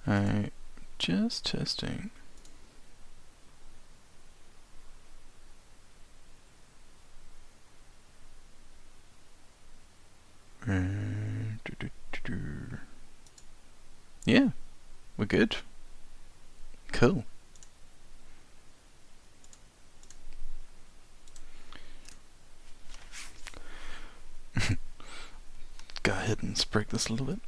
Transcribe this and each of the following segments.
Alright, just testing. Yeah, we're good. Cool. Go ahead and sprig this a little bit.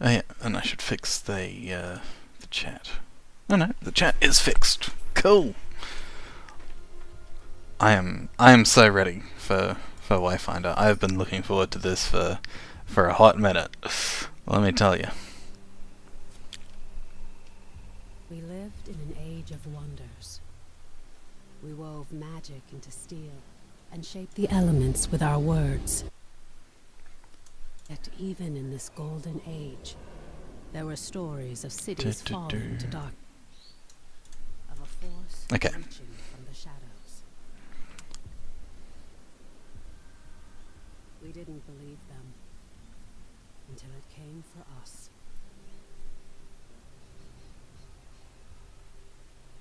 Oh yeah, and I should fix the chat. Oh no, the chat is fixed. Cool. I am so ready for Wayfinder. I've been looking forward to this for a hot minute. Let me tell you. We lived in an age of wonders. We wove magic into steel and shaped the elements with our words. Yet even in this golden age, there were stories of cities falling to dark, of a force reaching from the shadows. We didn't believe them until it came for us.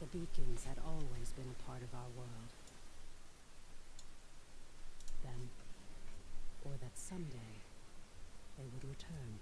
The beacons had always been a part of our world. Then, or that someday, they would return.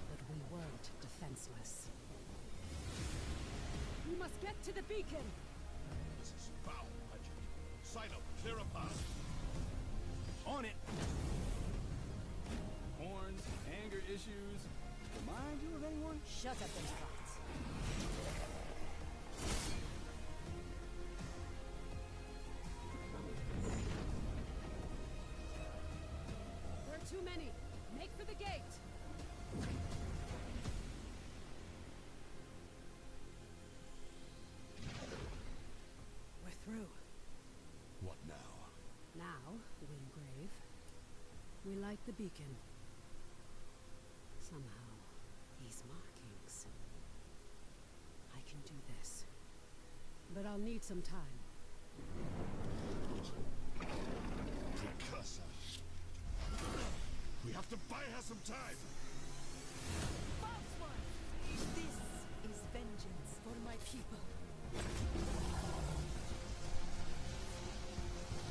But we weren't defenseless. We must get to the beacon! This is foul, Legend. Sign up, clear a path. On it! Horns, anger issues. Remind you of anyone? Shut up and trot. There are too many. Make for the gate. We're through. What now? Now, Wingrave, we light the beacon. Somehow, these markings. I can do this. But I'll need some time. Precursor. We have to buy her some time. False one! This is vengeance for my people.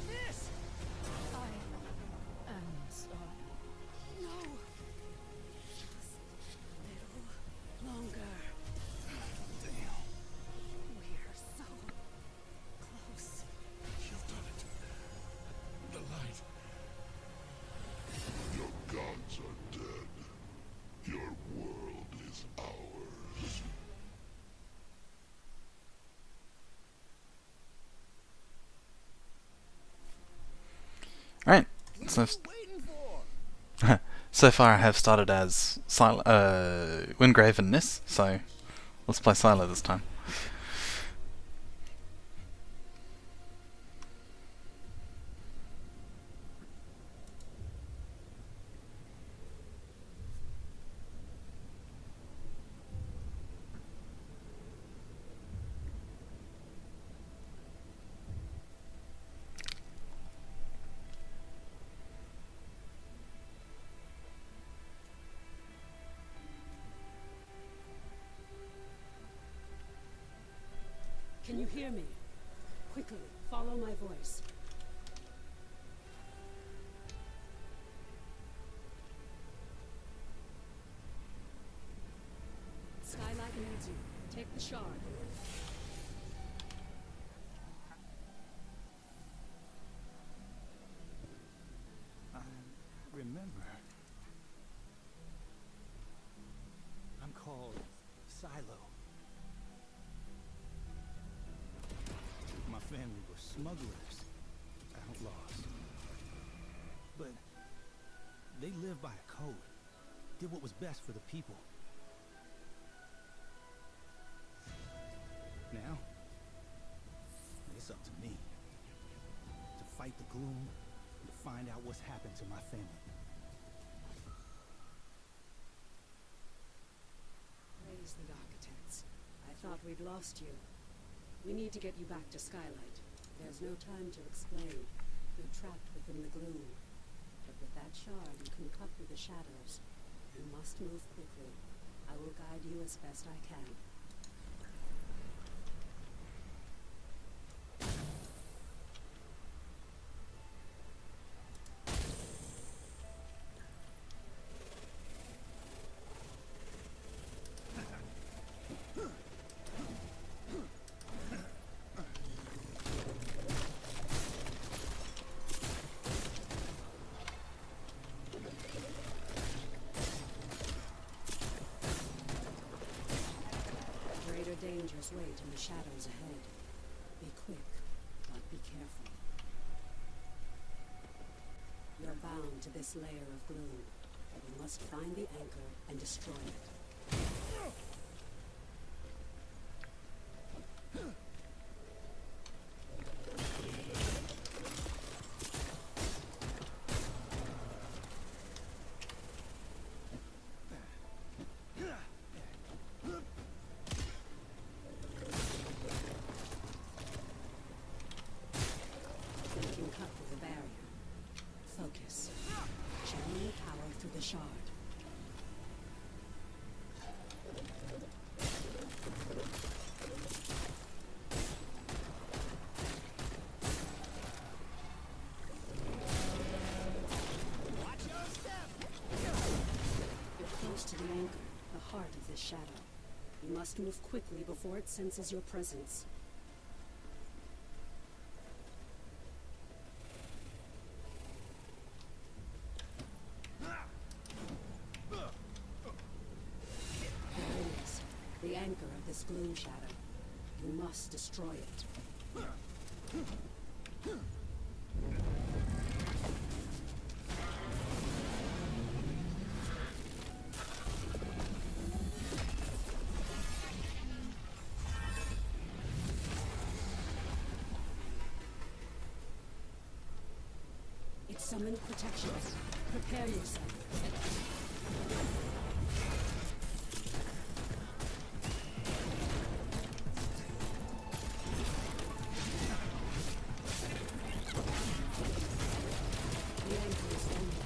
This! I am sorry. No! Just a little longer. Damn. We're so close. You've done it. The light. Your gods are dead. Your world is ours. Right. What So are you waiting for? so far I have started as Wingrave and Nis, so let's play Silo this time. you hear me? Quickly, follow my voice. Skylight needs you. Take the shard. I remember. I'm called Silo. My family were smugglers, outlaws. But they lived by a code, did what was best for the people. Now, it's up to me to fight the gloom and to find out what's happened to my family. Praise the architects. I thought we'd lost you. We need to get you back to Skylight. There's no time to explain. You're trapped within the gloom. But with that shard, you can cut through the shadows. You must move quickly. I will guide you as best I can. Greater dangers wait in the shadows ahead. Be quick, but be careful. You're bound to this layer of gloom. You must find the anchor and destroy it. You can cut through the barrier. Focus. Channel your power through the shard. You're close to the anchor, the heart of this shadow. You must move quickly before it senses your presence. There it is, the anchor of this gloom shadow. You must destroy it. It summoned protection. Prepare yourself. The anchor is ended.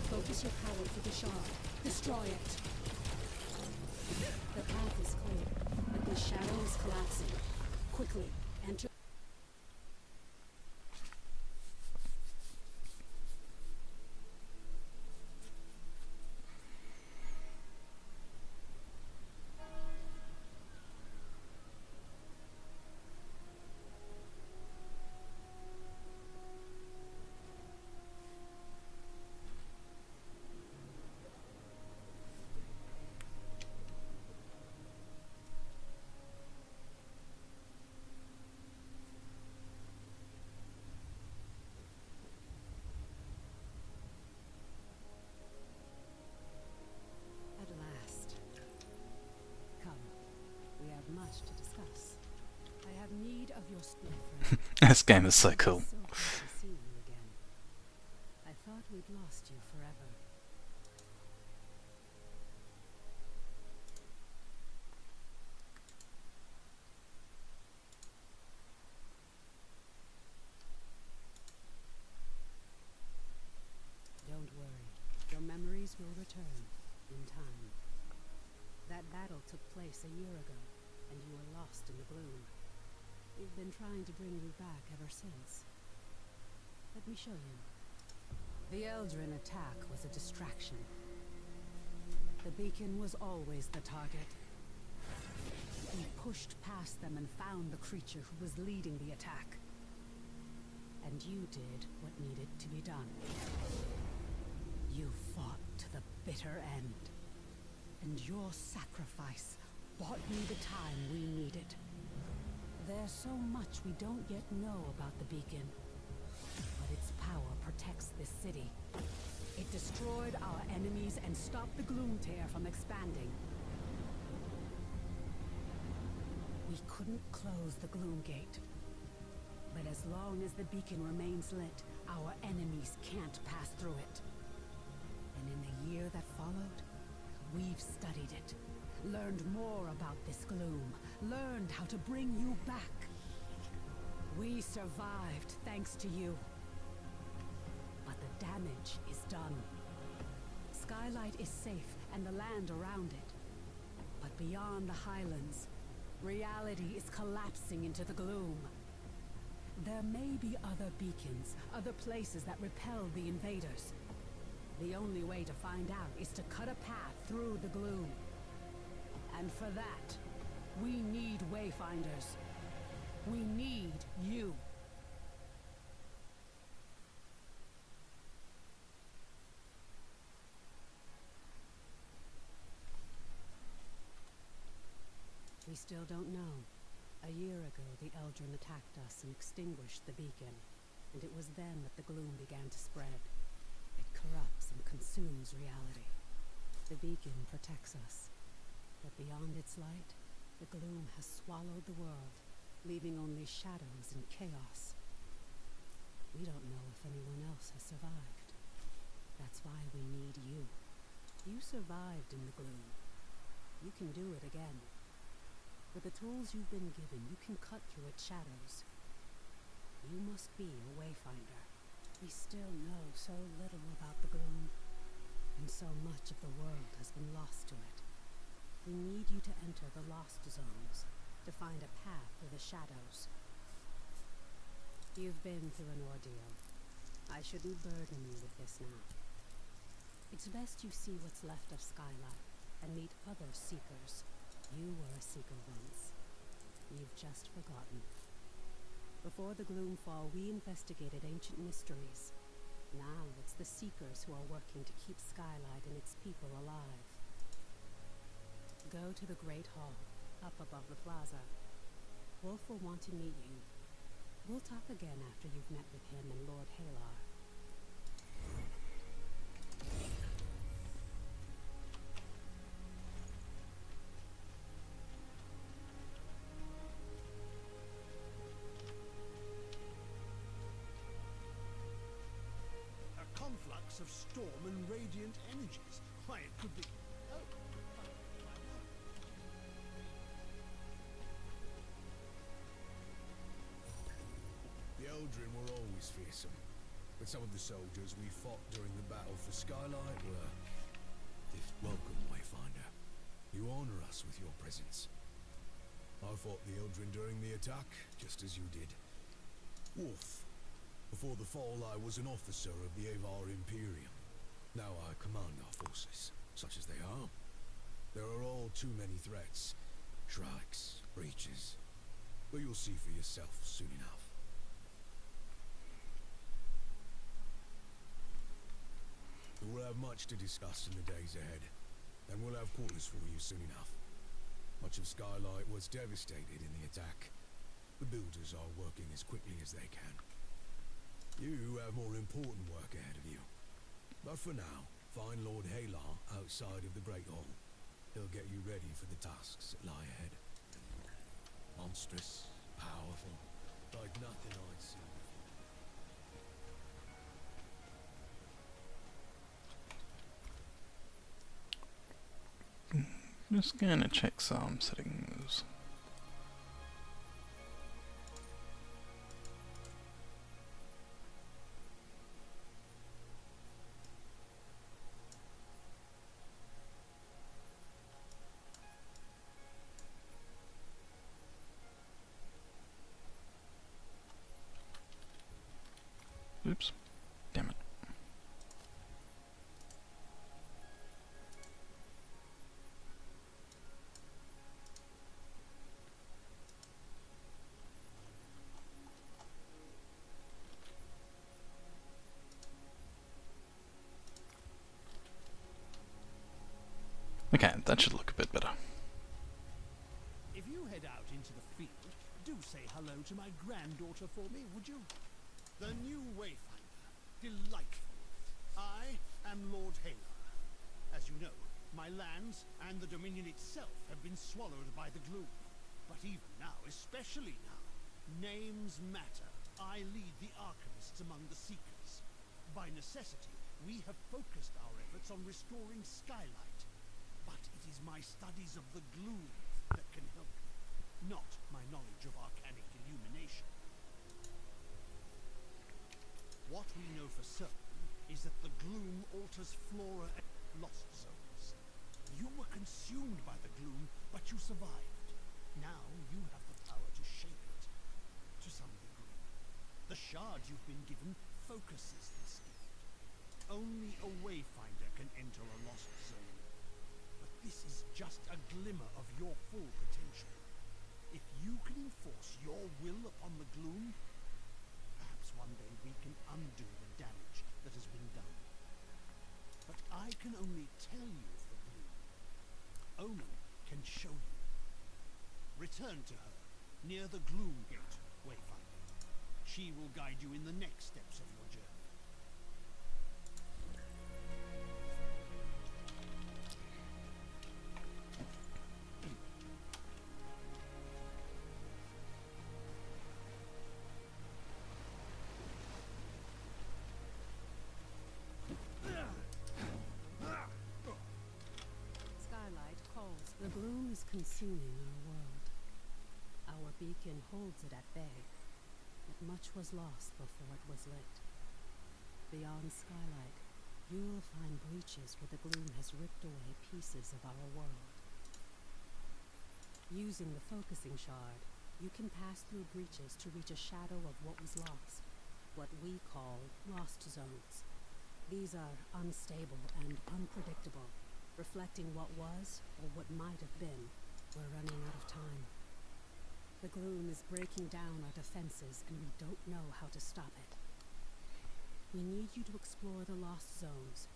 Focus your power to the shard. Destroy it. The path is clear, but the shadow is collapsing. Quickly, enter. At last. Come. We have much to discuss. I have need of your spirit, friend. This game is so cool. So good to see you again. I thought we'd lost you forever. Don't worry. Your memories will return in time. That battle took place a year ago, and you were lost in the gloom. We've been trying to bring you back ever since. Let me show you. The Eldrin attack was a distraction. The beacon was always the target. We pushed past them and found the creature who was leading the attack. And you did what needed to be done. You fought to the bitter end. And your sacrifice bought me the time we needed. There's so much we don't yet know about the beacon. But its power protects this city. It destroyed our enemies and stopped the Gloom Tear from expanding. We couldn't close the Gloom Gate. But as long as the beacon remains lit, our enemies can't pass through it. And in the year that followed, we've studied it, learned more about this gloom, learned how to bring you back. We survived thanks to you. But the damage is done. Skylight is safe and the land around it. But beyond the Highlands, reality is collapsing into the gloom. There may be other beacons, other places that repel the invaders. The only way to find out is to cut a path through the gloom. And for that, we need Wayfinders. We need you. We still don't know. A year ago, the Eldrin attacked us and extinguished the beacon. And it was then that the gloom began to spread. It corrupts and consumes reality. The beacon protects us. But beyond its light, the gloom has swallowed the world, leaving only shadows and chaos. We don't know if anyone else has survived. That's why we need you. You survived in the gloom. You can do it again. With the tools you've been given, you can cut through its shadows. You must be a Wayfinder. We still know so little about the gloom, and so much of the world has been lost to it. We need you to enter the Lost Zones, to find a path through the shadows. You've been through an ordeal. I shouldn't burden you with this now. It's best you see what's left of Skylight, and meet other Seekers. You were a Seeker once. You've just forgotten. Before the Gloomfall, we investigated ancient mysteries. Now it's the Seekers who are working to keep Skylight and its people alive. Go to the Great Hall, up above the plaza. Wolf will want to meet you. We'll talk again after you've met with him and Lord Halar. A conflux of storm and radiant energies. Why, it could be... Oh. The Eldrin were always fearsome, but some of the soldiers we fought during the battle for Skylight were... Welcome, Wayfinder. You honor us with your presence. I fought the Eldrin during the attack, just as you did. Wolf. Before the fall, I was an officer of the Avar Imperium. Now I command our forces, such as they are. There are all too many threats. Shrikes, breaches. But you'll see for yourself soon enough. We'll have much to discuss in the days ahead, and we'll have quarters for you soon enough. Much of Skylight was devastated in the attack. The builders are working as quickly as they can. You have more important work ahead of you. But for now, find Lord Halar outside of the Great Hall. He'll get you ready for the tasks that lie ahead. Monstrous, powerful, like nothing I'd seen before. Just gonna check some settings. Okay, that should look a bit better. If you head out into the field, do say hello to my granddaughter for me, would you? The new Wayfinder. Delightful. I am Lord Halar. As you know, my lands and the Dominion itself have been swallowed by the gloom. But even now, especially now, names matter. I lead the Archonists among the Seekers. By necessity, we have focused our efforts on restoring Skylight. But it is my studies of the gloom that can help you, not my knowledge of arcanic illumination. What we know for certain is that the gloom alters flora and lost zones. You were consumed by the gloom, but you survived. Now you have the power to shape it, to some degree. The shard you've been given focuses this gift. Only a Wayfinder can enter a lost zone. But this is just a glimmer of your full potential. If you can enforce your will upon the gloom, perhaps one day we can undo the damage that has been done. But I can only tell you of the gloom. Omen can show you. Return to her, near the Gloom Gate, Wayfinder. She will guide you in the next steps of your journey. Skylight calls. The gloom is consuming our world. Our beacon holds it at bay, but much was lost before it was lit. Beyond Skylight, you will find breaches where the gloom has ripped away pieces of our world. Using the focusing shard, you can pass through breaches to reach a shadow of what was lost, what we call lost zones. These are unstable and unpredictable, reflecting what was or what might have been. We're running out of time. The gloom is breaking down our defenses, and we don't know how to stop it. We need you to explore the lost zones,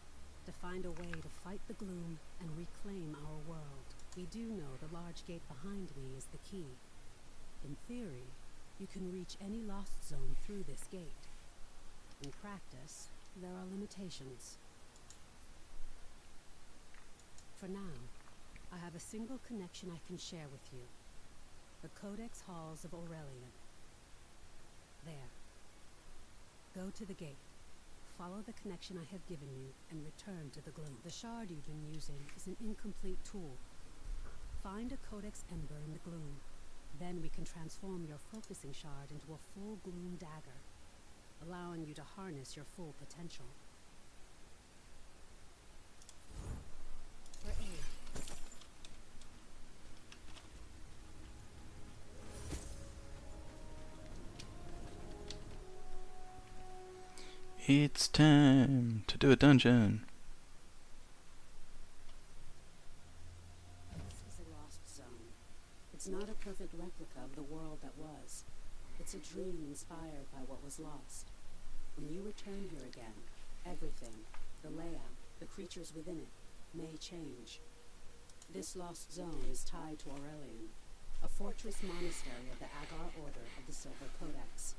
to find a way to fight the gloom and reclaim our world. We do know the large gate behind me is the key. In theory, you can reach any lost zone through this gate. In practice, there are limitations. For now, I have a single connection I can share with you. The Codex Halls of Aurelian. There. Go to the gate. Follow the connection I have given you and return to the gloom. The shard you've been using is an incomplete tool. Find a Codex Ember in the gloom. Then we can transform your focusing shard into a full gloom dagger, allowing you to harness your full potential. For aid. It's time to do a dungeon. This is a lost zone. It's not a perfect replica of the world that was. It's a dream inspired by what was lost. When you return here again, everything, the layout, the creatures within it, may change. This lost zone is tied to Aurelian, a fortress monastery of the Agar Order of the Silver Codex.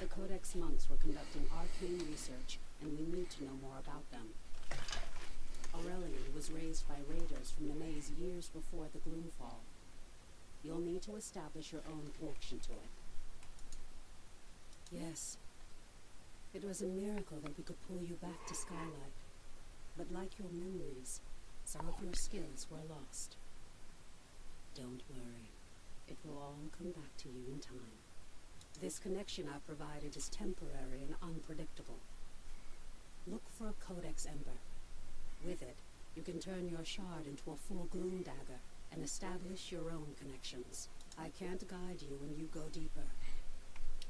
The Codex monks were conducting arcane research, and we need to know more about them. Aurelian was raised by raiders from the maze years before the Gloomfall. You'll need to establish your own connection to it. Yes, it was a miracle that we could pull you back to Skylight. But like your memories, some of your skills were lost. Don't worry, it will all come back to you in time. This connection I provided is temporary and unpredictable. Look for a Codex Ember. With it, you can turn your shard into a full gloom dagger and establish your own connections. I can't guide you when you go deeper.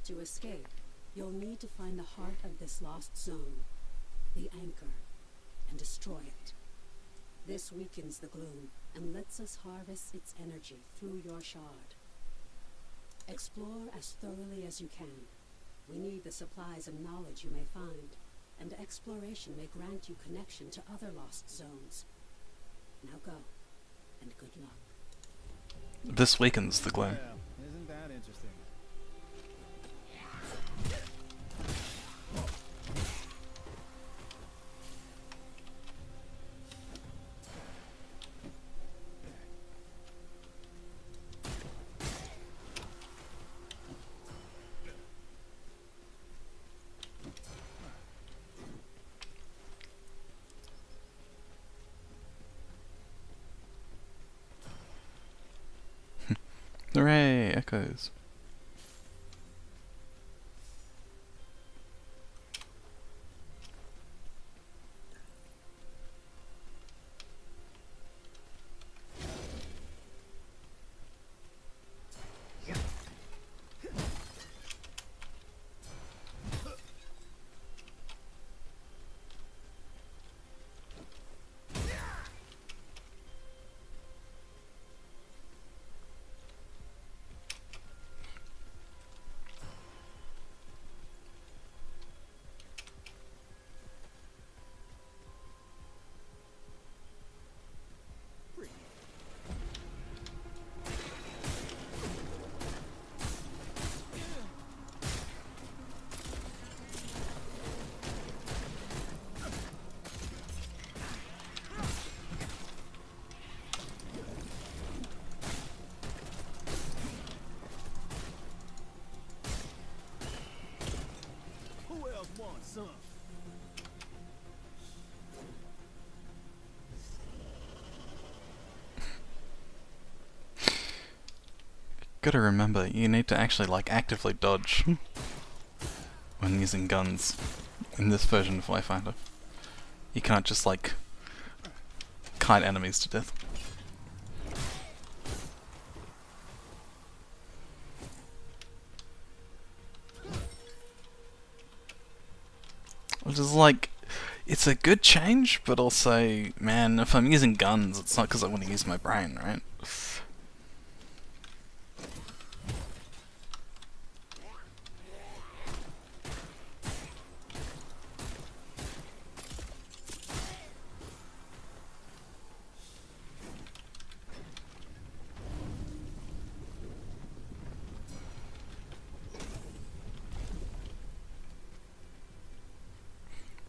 To escape, you'll need to find the heart of this lost zone, the anchor, and destroy it. This weakens the gloom and lets us harvest its energy through your shard. Explore as thoroughly as you can. We need the supplies and knowledge you may find, and exploration may grant you connection to other lost zones. Now go, and good luck. This weakens the glow. Yeah, isn't that interesting? Hooray, echoes. Who else wants some? Gotta remember, you need to actually like actively dodge when using guns in this version of Wayfinder. You can't just like kite enemies to death. Which is like, it's a good change, but also, man, if I'm using guns, it's not because I want to use my brain, right?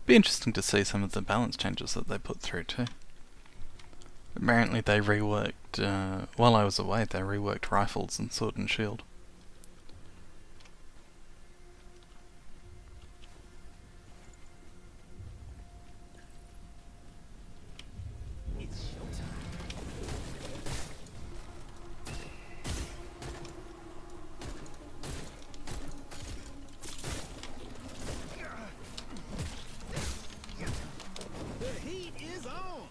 Be interesting to see some of the balance changes that they put through too. Apparently they reworked, while I was away, they reworked rifles and sword and shield. It's showtime. The heat is on.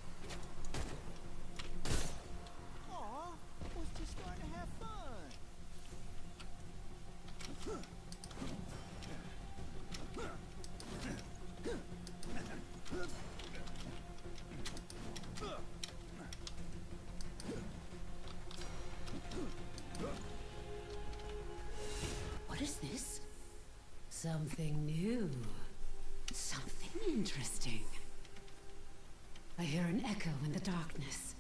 Aw, was just starting to have fun. What is this? Something new. Something interesting. I hear an echo in the darkness.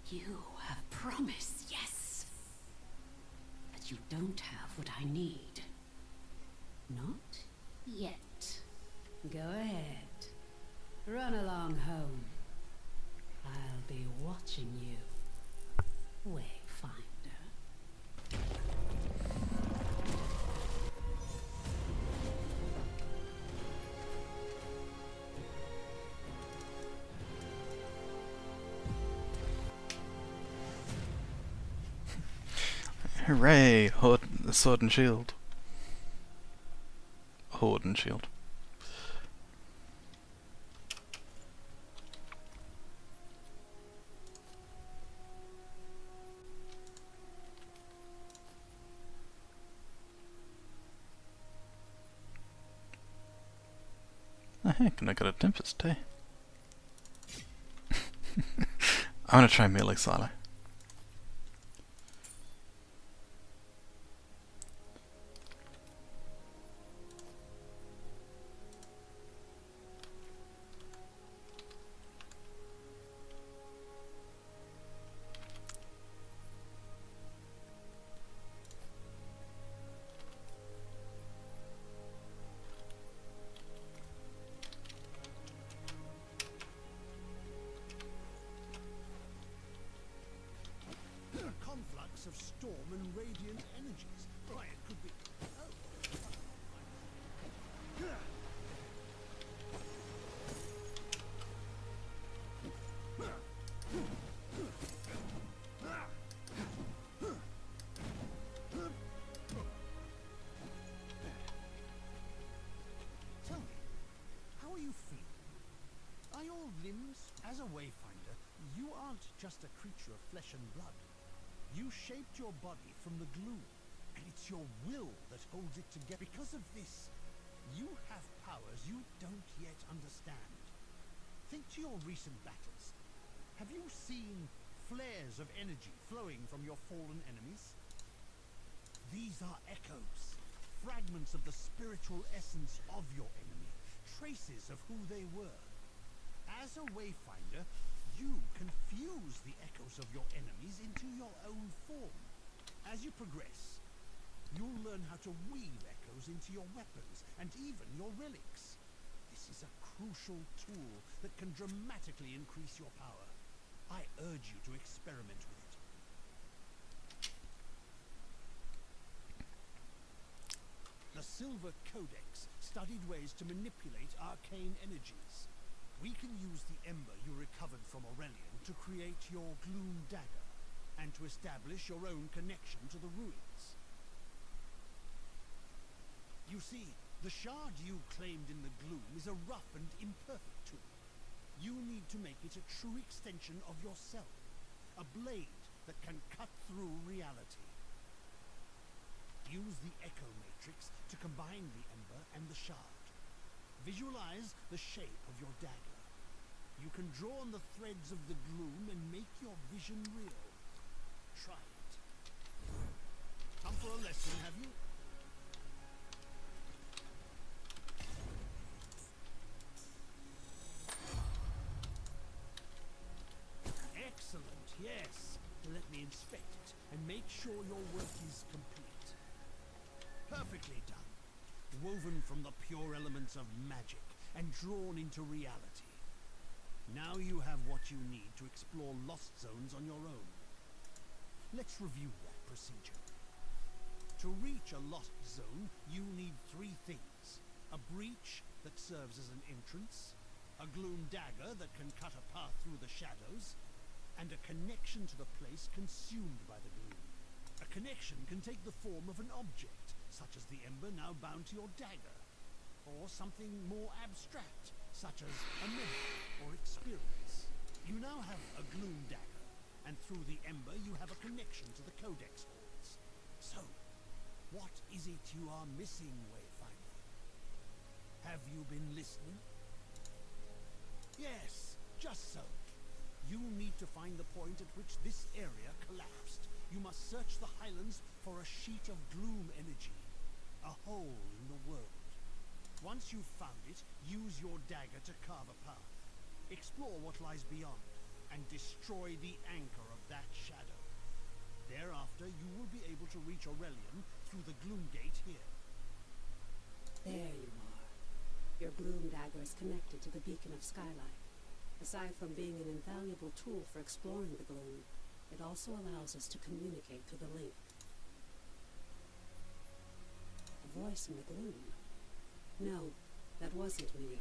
You have promise, yes. But you don't have what I need. Not yet. Go ahead. Run along home. I'll be watching you. Wayfinder. Hooray! Sword and shield. Horde and shield. Oh heck, and I got a Tempest too. I'm gonna try melee silo. mix of storm and radiant energies. Right, it could be. Oh. Tell me, how are you feeling? Are your limbs, as a Wayfinder, you aren't just a creature of flesh and blood. You shaped your body from the gloom, and it's your will that holds it together. Because of this, you have powers you don't yet understand. Think to your recent battles. Have you seen flares of energy flowing from your fallen enemies? These are echoes, fragments of the spiritual essence of your enemy, traces of who they were. As a Wayfinder, you can fuse the echoes of your enemies into your own form. As you progress, you'll learn how to weave echoes into your weapons and even your relics. This is a crucial tool that can dramatically increase your power. I urge you to experiment with it. The Silver Codex studied ways to manipulate arcane energies. We can use the ember you recovered from Aurelian to create your Gloom Dagger, and to establish your own connection to the ruins. You see, the shard you claimed in the gloom is a rough and imperfect tool. You need to make it a true extension of yourself, a blade that can cut through reality. Use the Echo Matrix to combine the ember and the shard. Visualize the shape of your dagger. You can draw on the threads of the gloom and make your vision real. Try it. Come for a lesson, have you? Excellent, yes. Let me inspect it and make sure your work is complete. Perfectly done. Woven from the pure elements of magic and drawn into reality. Now you have what you need to explore lost zones on your own. Let's review that procedure. To reach a lost zone, you need 3 things. A breach that serves as an entrance, a gloom dagger that can cut a path through the shadows, and a connection to the place consumed by the gloom. A connection can take the form of an object, such as the ember now bound to your dagger, or something more abstract, such as a memory or experience. You now have a gloom dagger, and through the ember you have a connection to the Codex halls. So, what is it you are missing, Wayfinder? Have you been listening? Yes, just so. You need to find the point at which this area collapsed. You must search the Highlands for a sheet of gloom energy, a hole in the world. Once you've found it, use your dagger to carve a path. Explore what lies beyond, and destroy the anchor of that shadow. Thereafter, you will be able to reach Aurelian through the gloom gate here. There you are. Your gloom dagger is connected to the beacon of Skylight. Aside from being an invaluable tool for exploring the gloom, it also allows us to communicate through the link. A voice in the gloom. No, that wasn't me.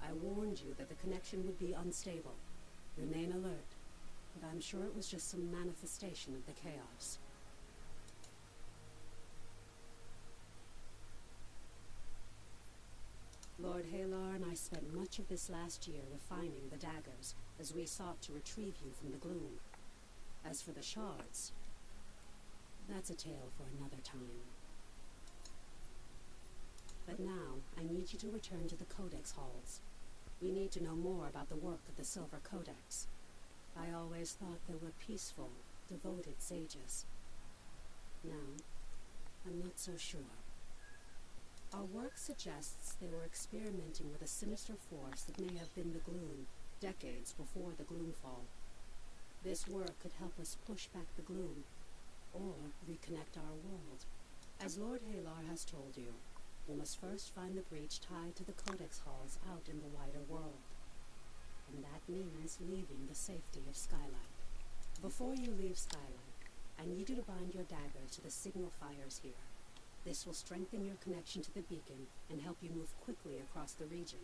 I warned you that the connection would be unstable. Remain alert, but I'm sure it was just some manifestation of the chaos. Lord Halar and I spent much of this last year refining the daggers as we sought to retrieve you from the gloom. As for the shards, that's a tale for another time. But now, I need you to return to the Codex halls. We need to know more about the work of the Silver Codex. I always thought they were peaceful, devoted sages. Now, I'm not so sure. Our work suggests they were experimenting with a sinister force that may have been the gloom, decades before the Gloomfall. This work could help us push back the gloom, or reconnect our world. As Lord Halar has told you, we must first find the breach tied to the Codex halls out in the wider world. And that means leaving the safety of Skylight. Before you leave Skylight, I need you to bind your daggers to the signal fires here. This will strengthen your connection to the beacon and help you move quickly across the region.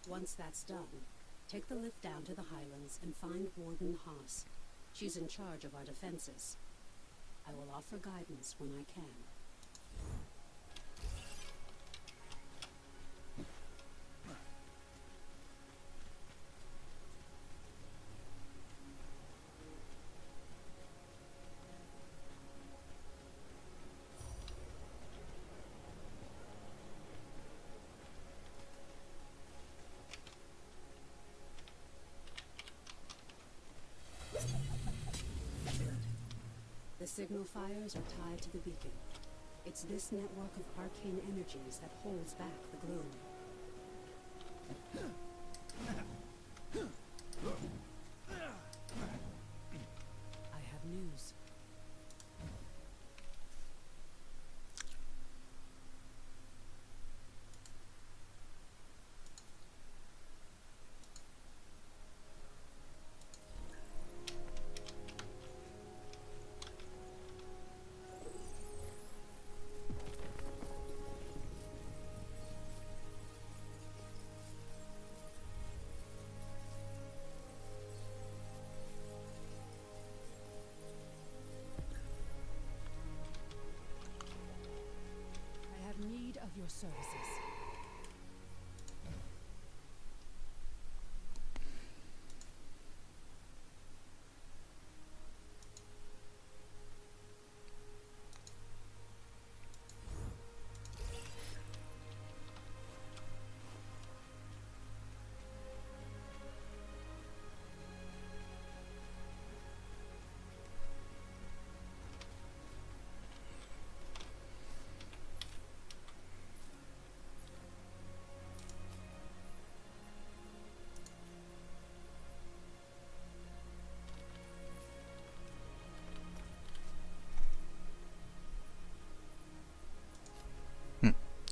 Once that's done, take the lift down to the Highlands and find Warden Haas. She's in charge of our defenses. I will offer guidance when I can. The signal fires are tied to the beacon. It's this network of arcane energies that holds back the gloom. I have news. I have need of your services.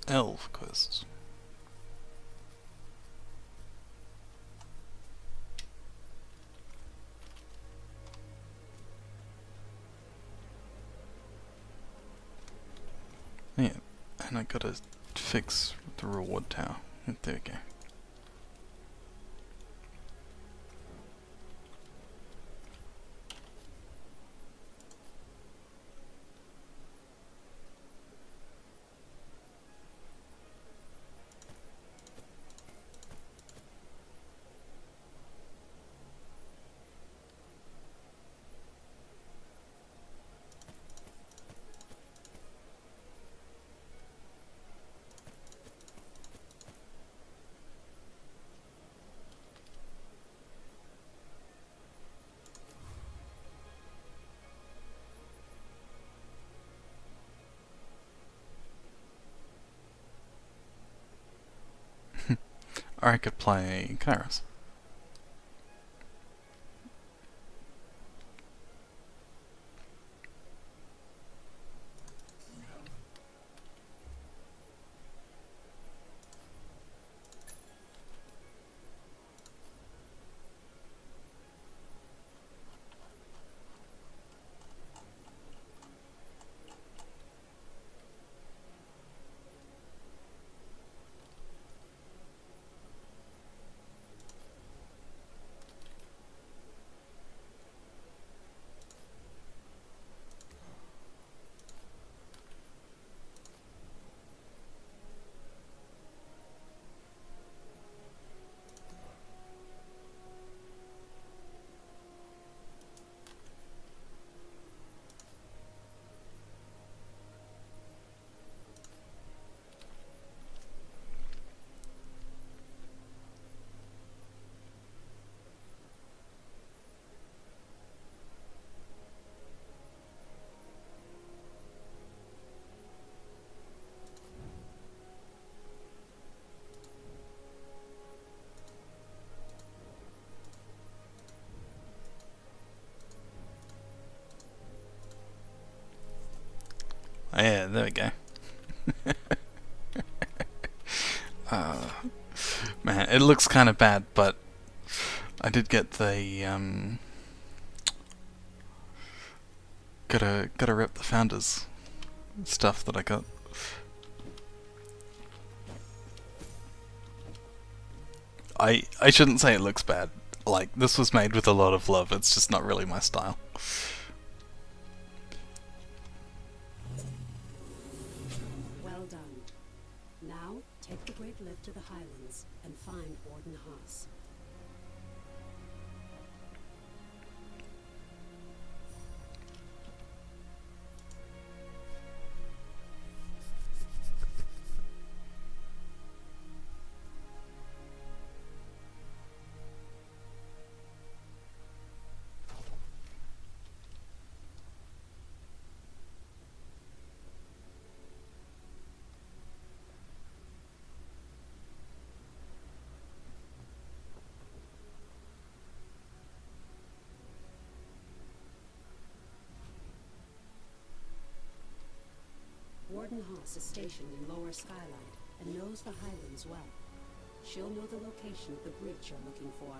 Elf quests. Yeah, and I gotta fix the reward tower. There we go. Or I could play Kairos. Oh, yeah, there we go. uh, Man, it looks kind of bad, but I did get the Gotta rep the founders stuff that I got. I shouldn't say it looks bad. Like, this was made with a lot of love, it's just not really my style. Well done. Now, take the great lift to the Highlands and find Warden Haas. Warden Haas is stationed in Lower Skylight and knows the Highlands well. She'll know the location of the breach you're looking for.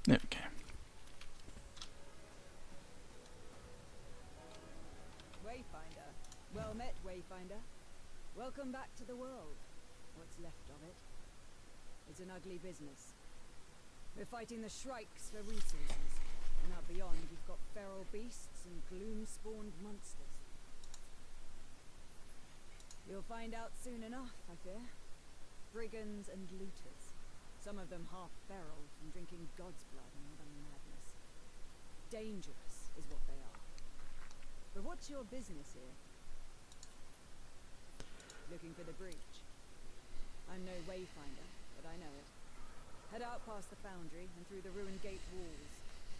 There we go. Wayfinder. Well met, Wayfinder. Welcome back to the world. What's left of it. It's an ugly business. We're fighting the Shrikes for resources, and out beyond we've got feral beasts and gloom-spawned monsters. You'll find out soon enough, I fear. Brigands and looters. Some of them half feral from drinking God's blood and other madness. Dangerous is what they are. But what's your business here? Looking for the breach. I'm no Wayfinder, but I know it. Head out past the foundry and through the ruined gate walls.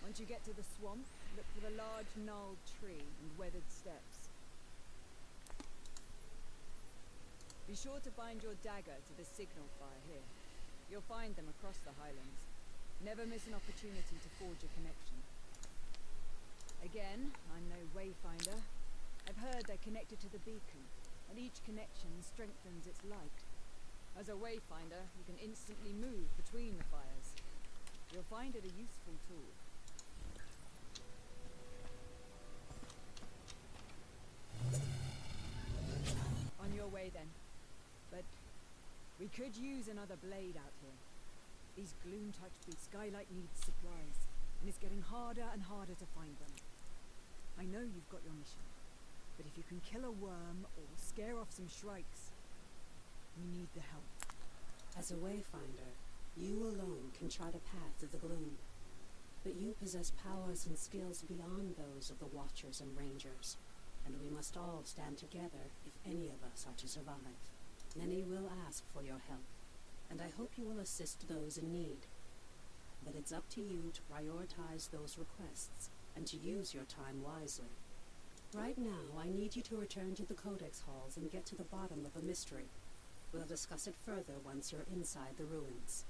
Once you get to the swamp, look for the large gnarled tree and weathered steps. Be sure to bind your dagger to the signal fire here. You'll find them across the Highlands. Never miss an opportunity to forge a connection. Again, I'm no Wayfinder. I've heard they're connected to the beacon, and each connection strengthens its light. As a Wayfinder, you can instantly move between the fires. You'll find it a useful tool. On your way then. But we could use another blade out here. These gloom-touched beasts, Skylight needs supplies, and it's getting harder and harder to find them. I know you've got your mission, but if you can kill a worm or scare off some Shrikes, we need the help. As a Wayfinder, you alone can chart a path to the gloom. But you possess powers and skills beyond those of the Watchers and Rangers, and we must all stand together if any of us are to survive. Many will ask for your help, and I hope you will assist those in need. But it's up to you to prioritize those requests, and to use your time wisely. Right now, I need you to return to the Codex Halls and get to the bottom of the mystery. We'll discuss it further once you're inside the ruins.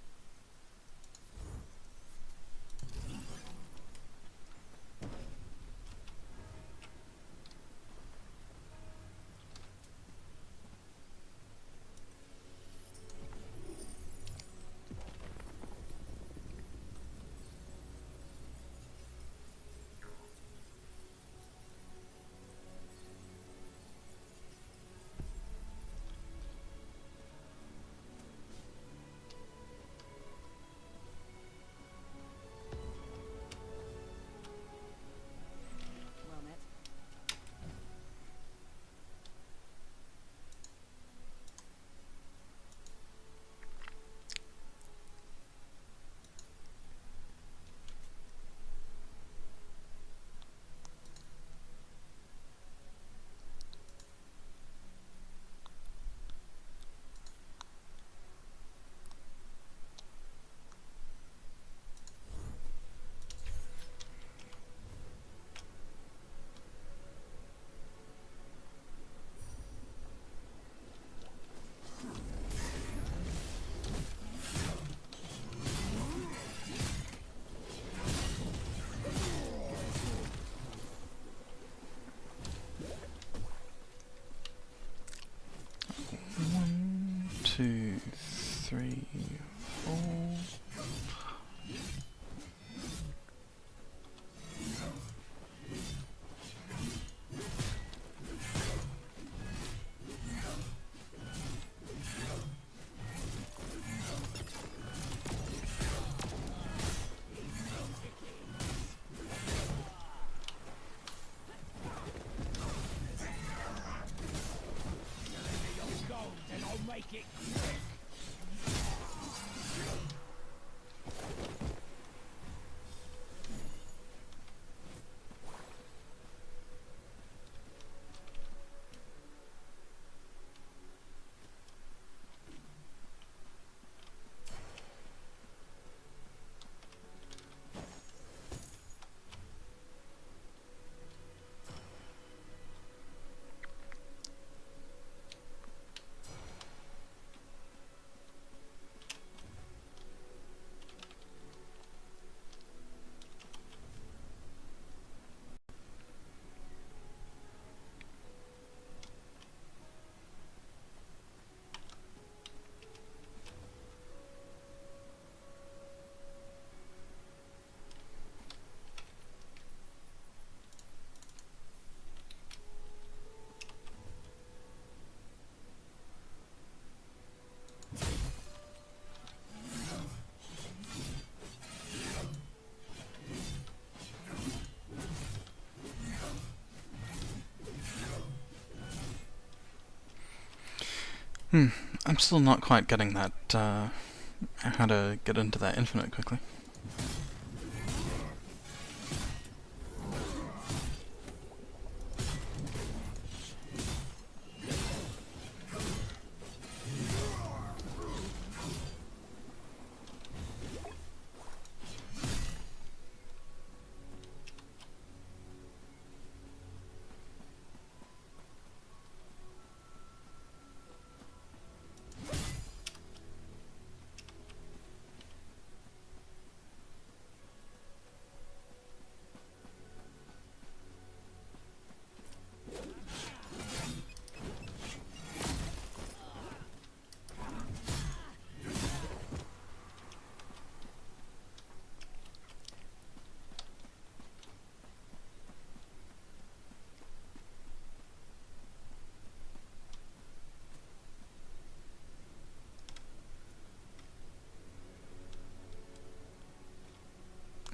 3, 4. I'm still not quite getting that, how to get into that infinite quickly.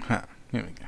Ha, here we go.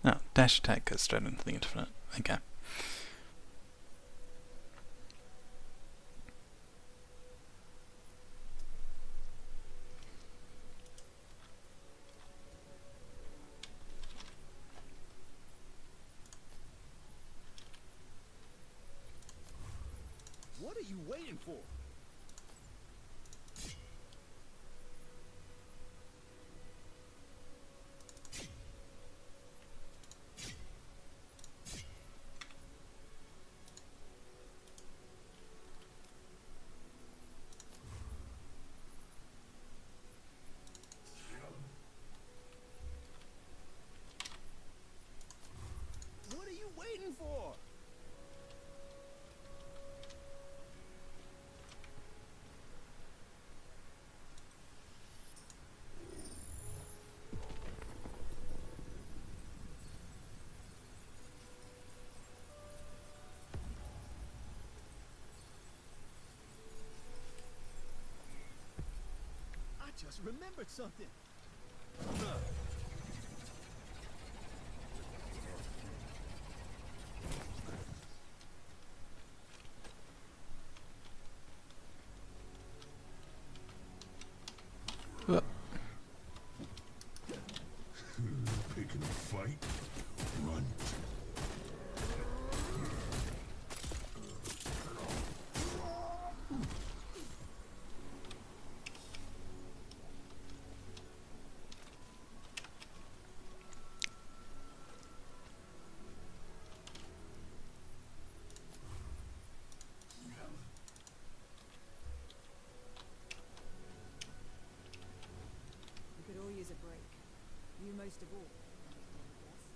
Oh, dash attack goes straight into the infinite. Okay. What are you waiting for? just remembered something. Uh, Picking a fight? Run. We could all use a break. You most of all. I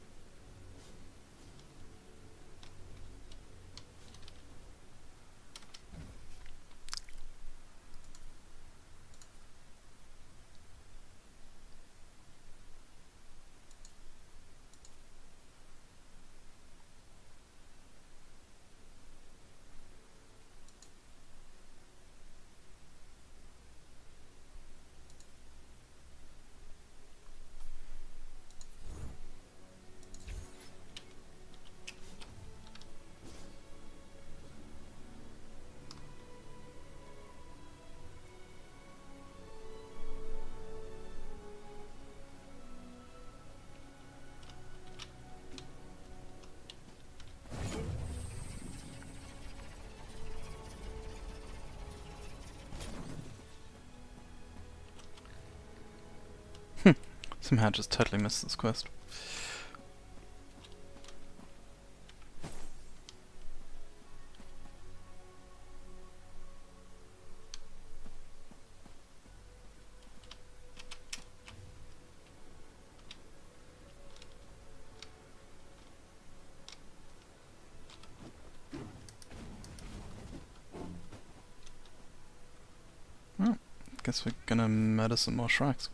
guess. Somehow just totally missed this quest. Well, guess we're gonna murder some more shrikes.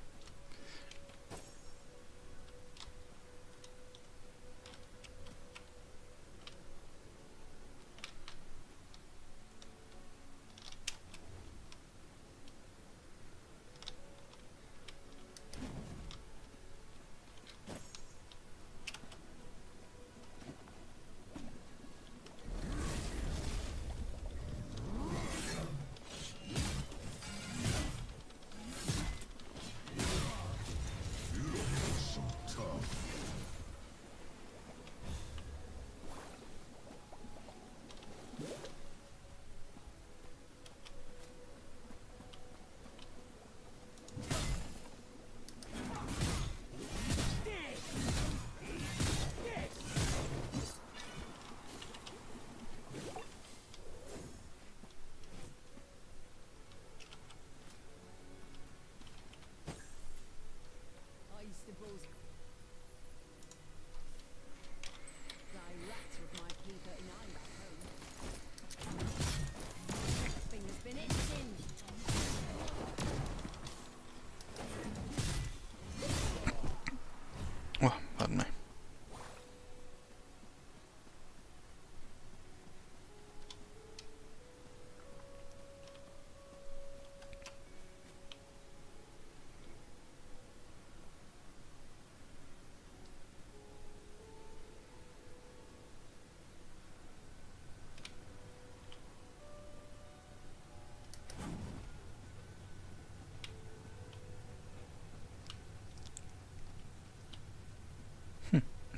Icicles. Direct with my P39 back home. Thing's been itching. Oh, pardon me.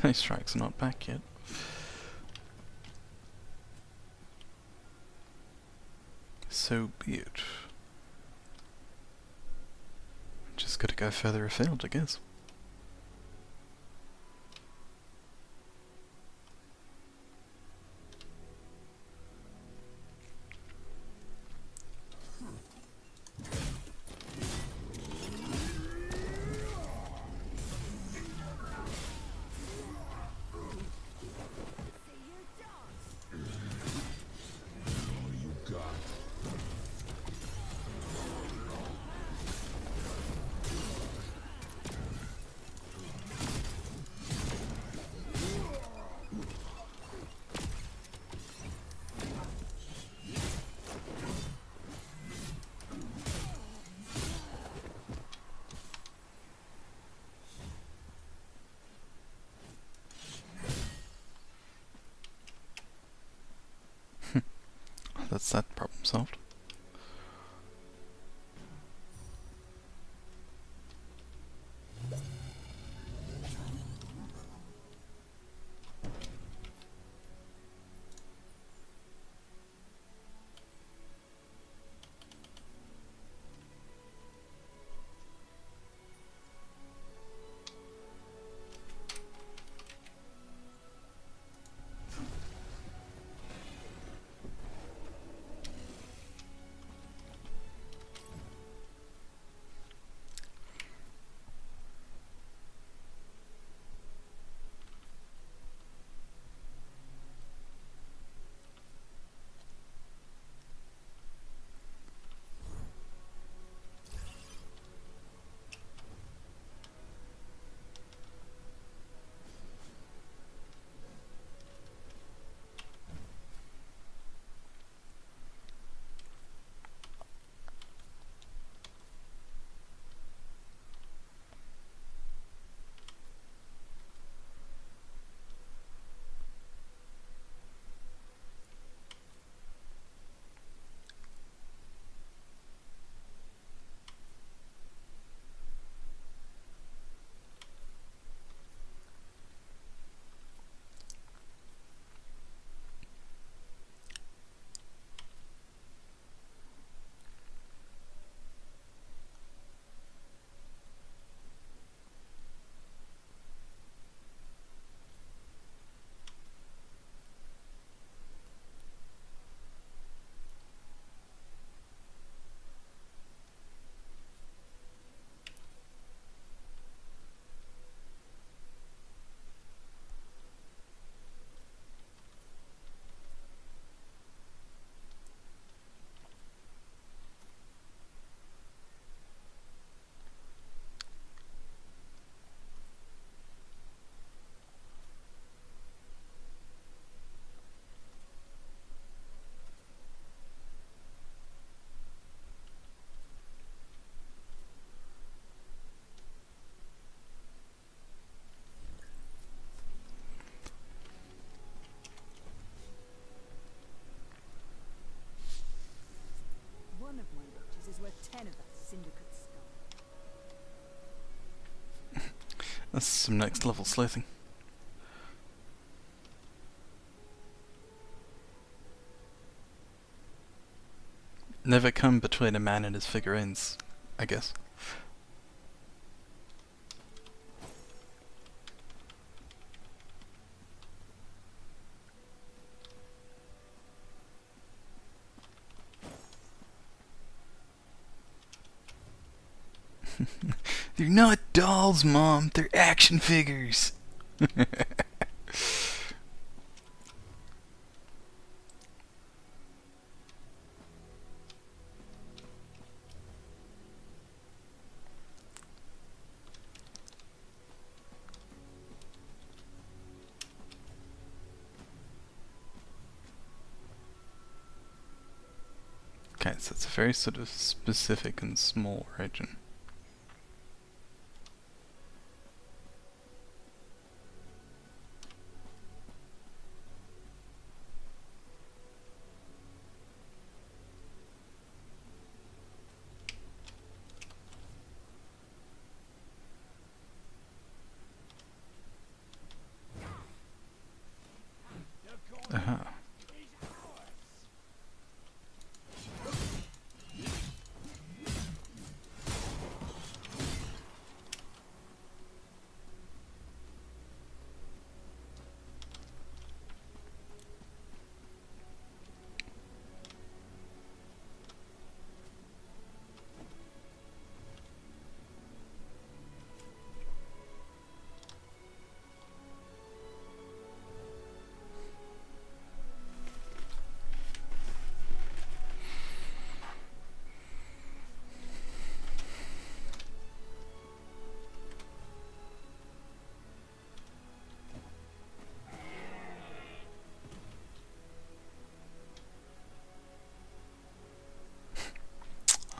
These strikes are not back yet. So be it. Just gotta go further afield, I guess. that's that problem solved. One of my riches is worth 10 of that syndicate skull. That's some next level sleuthing. Never come between a man and his figurines, I guess. They're not dolls, Mom. They're action figures. Okay, so it's a very sort of specific and small region. Uh-huh.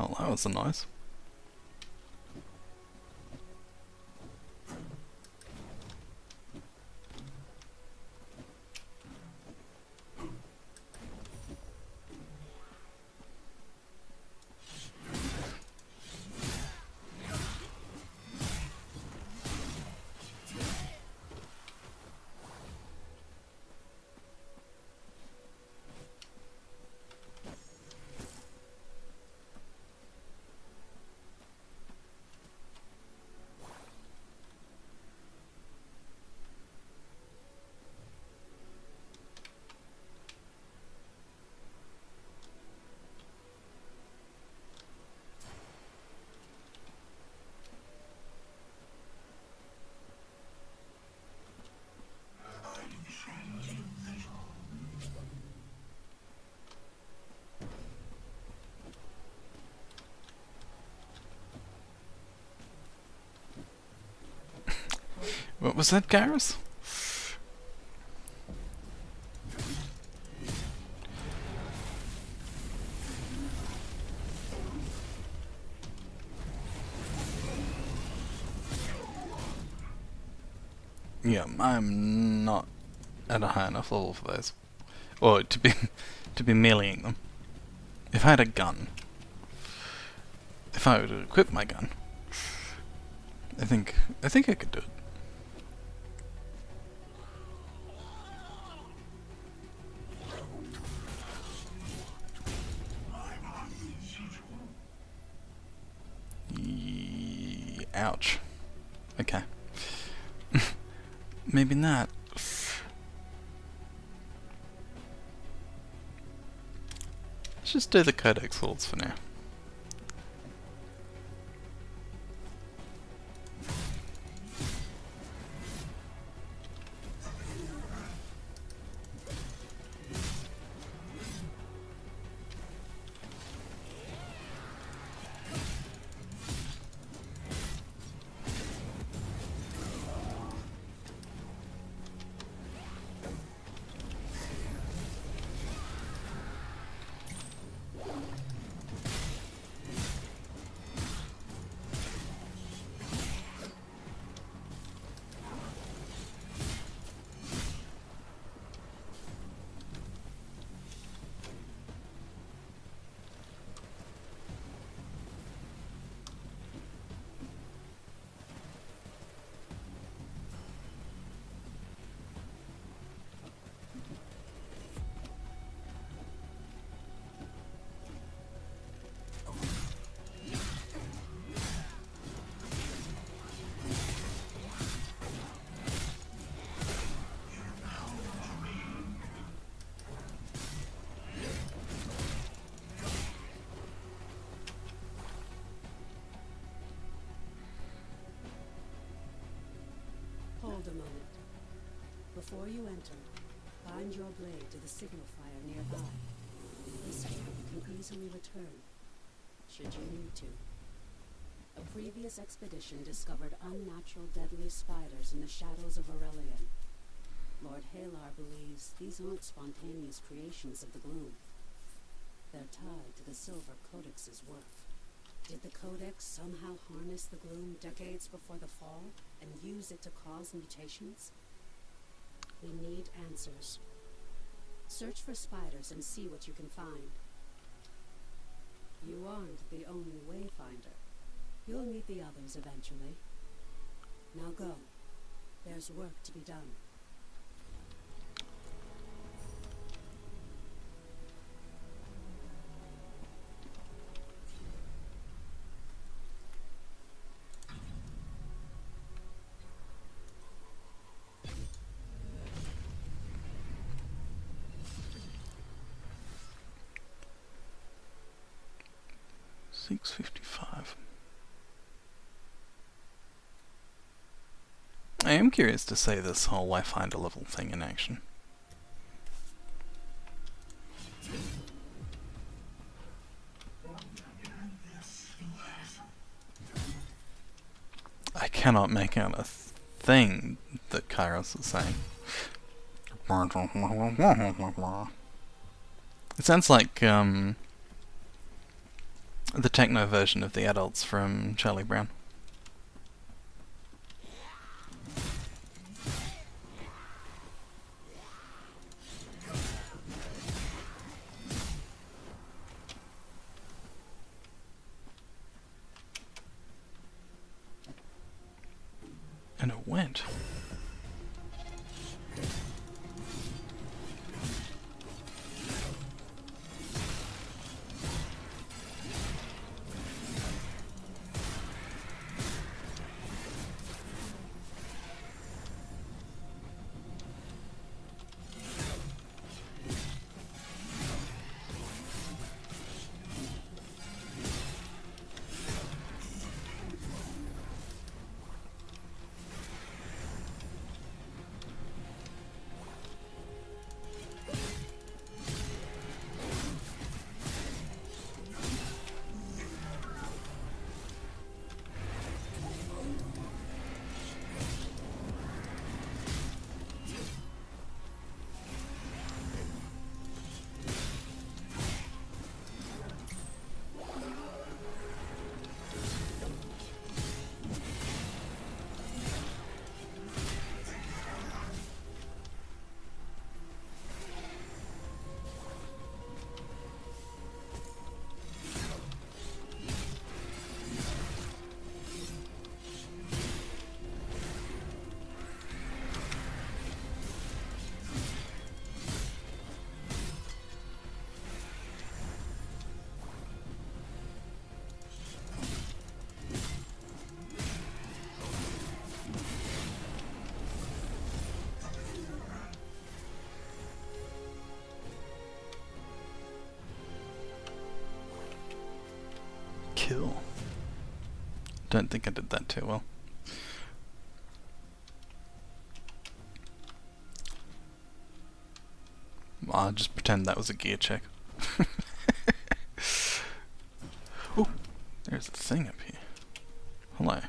Oh, that was a nice. What was that, Garrus? Yeah, I'm not at a high enough level for those. Or to be to be meleeing them. If I had a gun, if I were to equip my gun, I think I could do it. Ouch. Okay. Maybe not. Let's just do the Codex Halls for now. Hold a moment. Before you enter, bind your blade to the signal fire nearby. This way you can easily return, should you need to. A previous expedition discovered unnatural deadly spiders in the shadows of Aurelian. Lord Halar believes these aren't spontaneous creations of the gloom. They're tied to the Silver Codex's work. Did the Codex somehow harness the gloom decades before the fall and use it to cause mutations? We need answers. Search for spiders and see what you can find. You aren't the only Wayfinder. You'll meet the others eventually. Now go. There's work to be done. $6.55. I am curious to see this whole Wayfinder level thing in action. I cannot make out a thing that Kairos is saying. It sounds like the techno version of the adults from Charlie Brown. And it went. kill. Don't think I did that too well. I'll just pretend that was a gear check. Oh, there's a thing up here. Hello.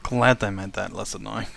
Glad they made that less annoying.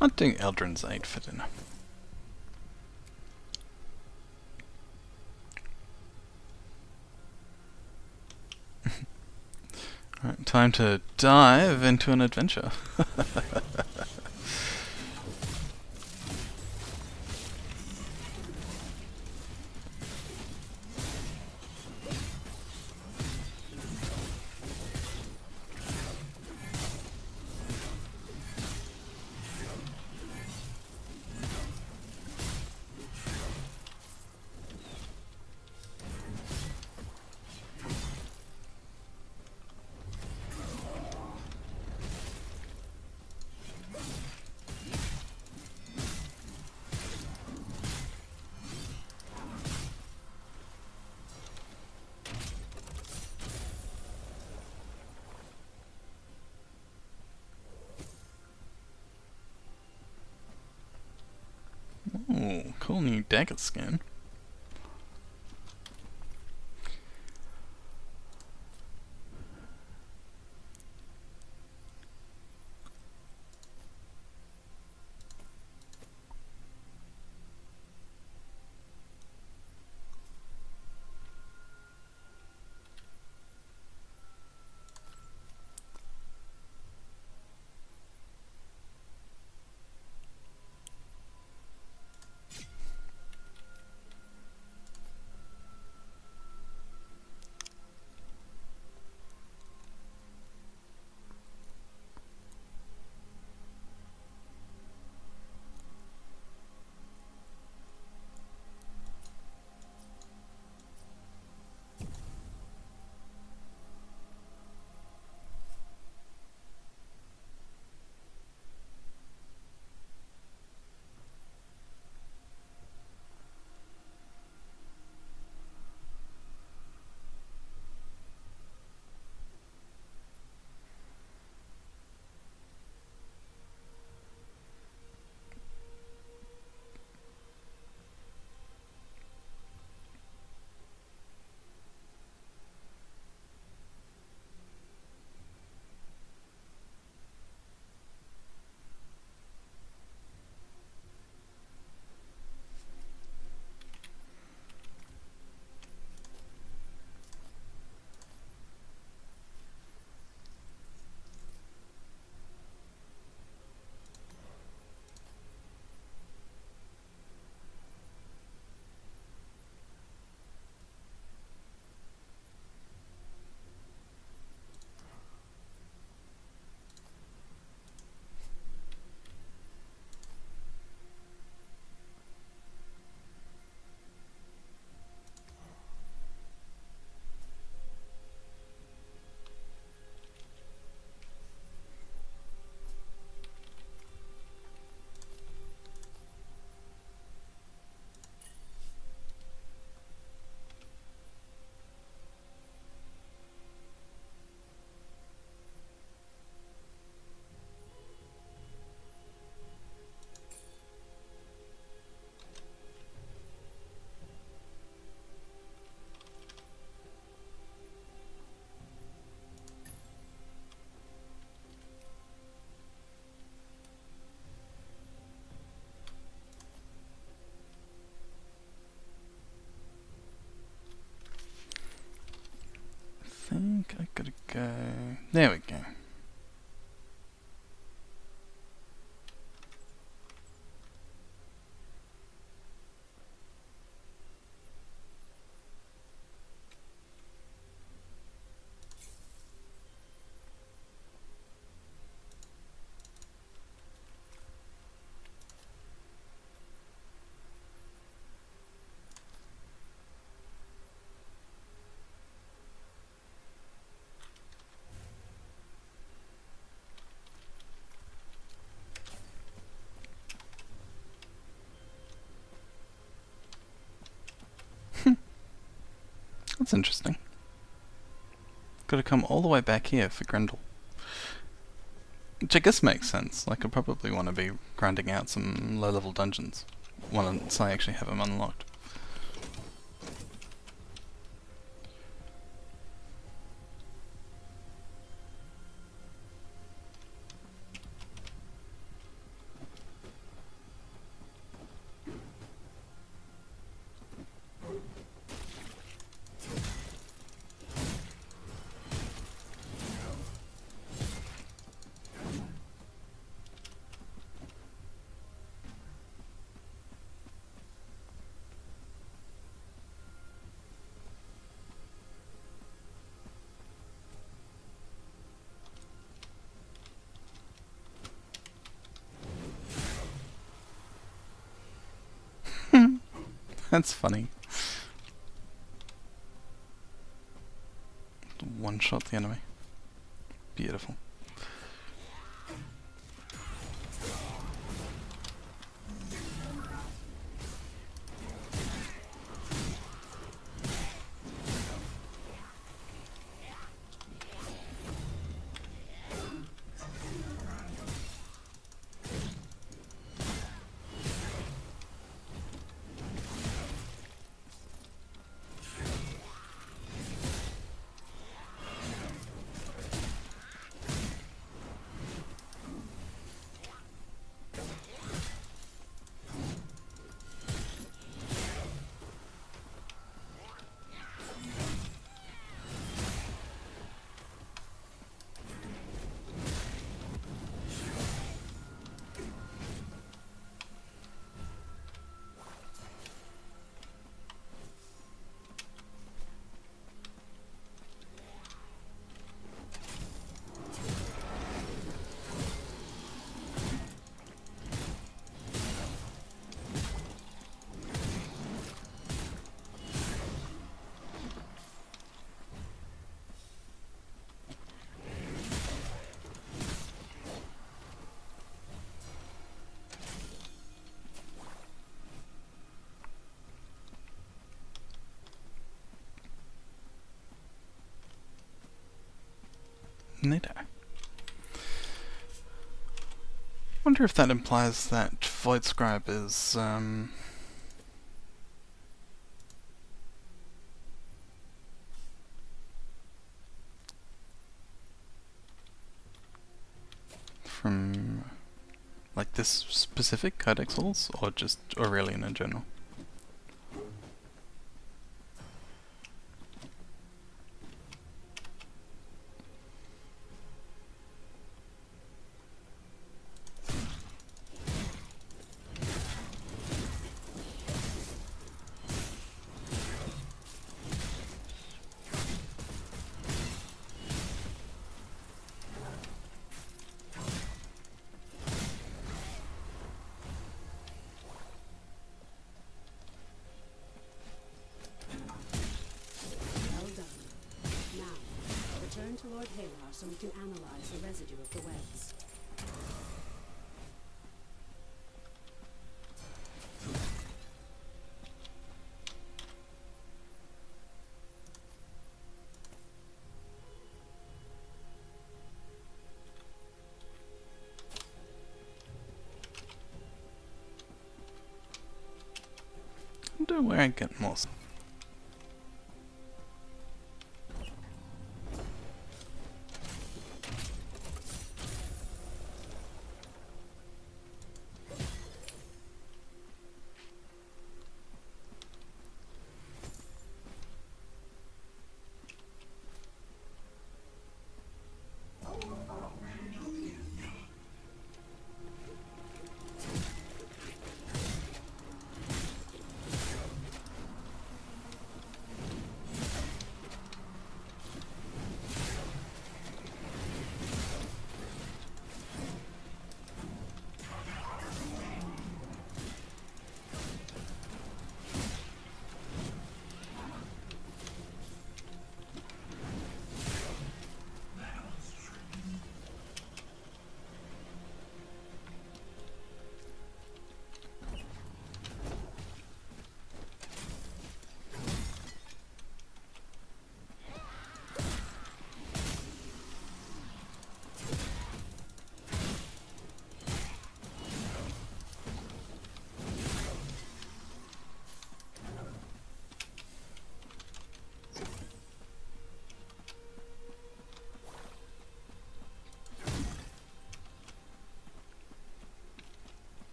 I think Eldrin's 8 fit in. Alright, time to dive into an adventure. Ooh, cool new dagger skin. Gotta go. There we go. That's interesting. Gotta come all the way back here for Grendel. Which I guess makes sense. Like, I probably want to be grinding out some low-level dungeons once I actually have them unlocked. That's funny. One-shot the enemy. Beautiful. Neato. Wonder if that implies that Void Scribe is from like this specific Codex Halls, or just Aurelian in general. Well done. Now, return to Lord Halar so we can analyze the residue of the webs. I wonder where I get more.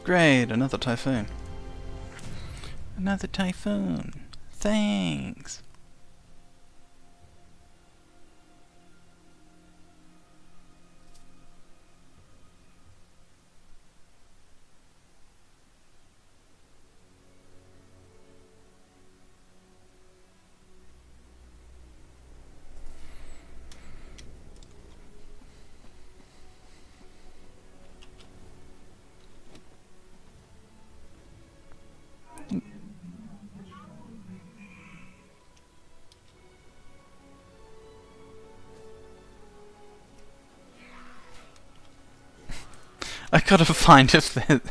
Great, another typhoon. Another typhoon. Thanks. I gotta find if there,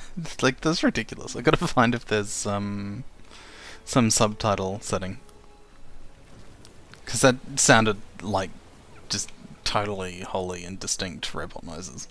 like, that's ridiculous. I gotta find if there's some subtitle setting, because that sounded like just totally wholly and distinct robot noises.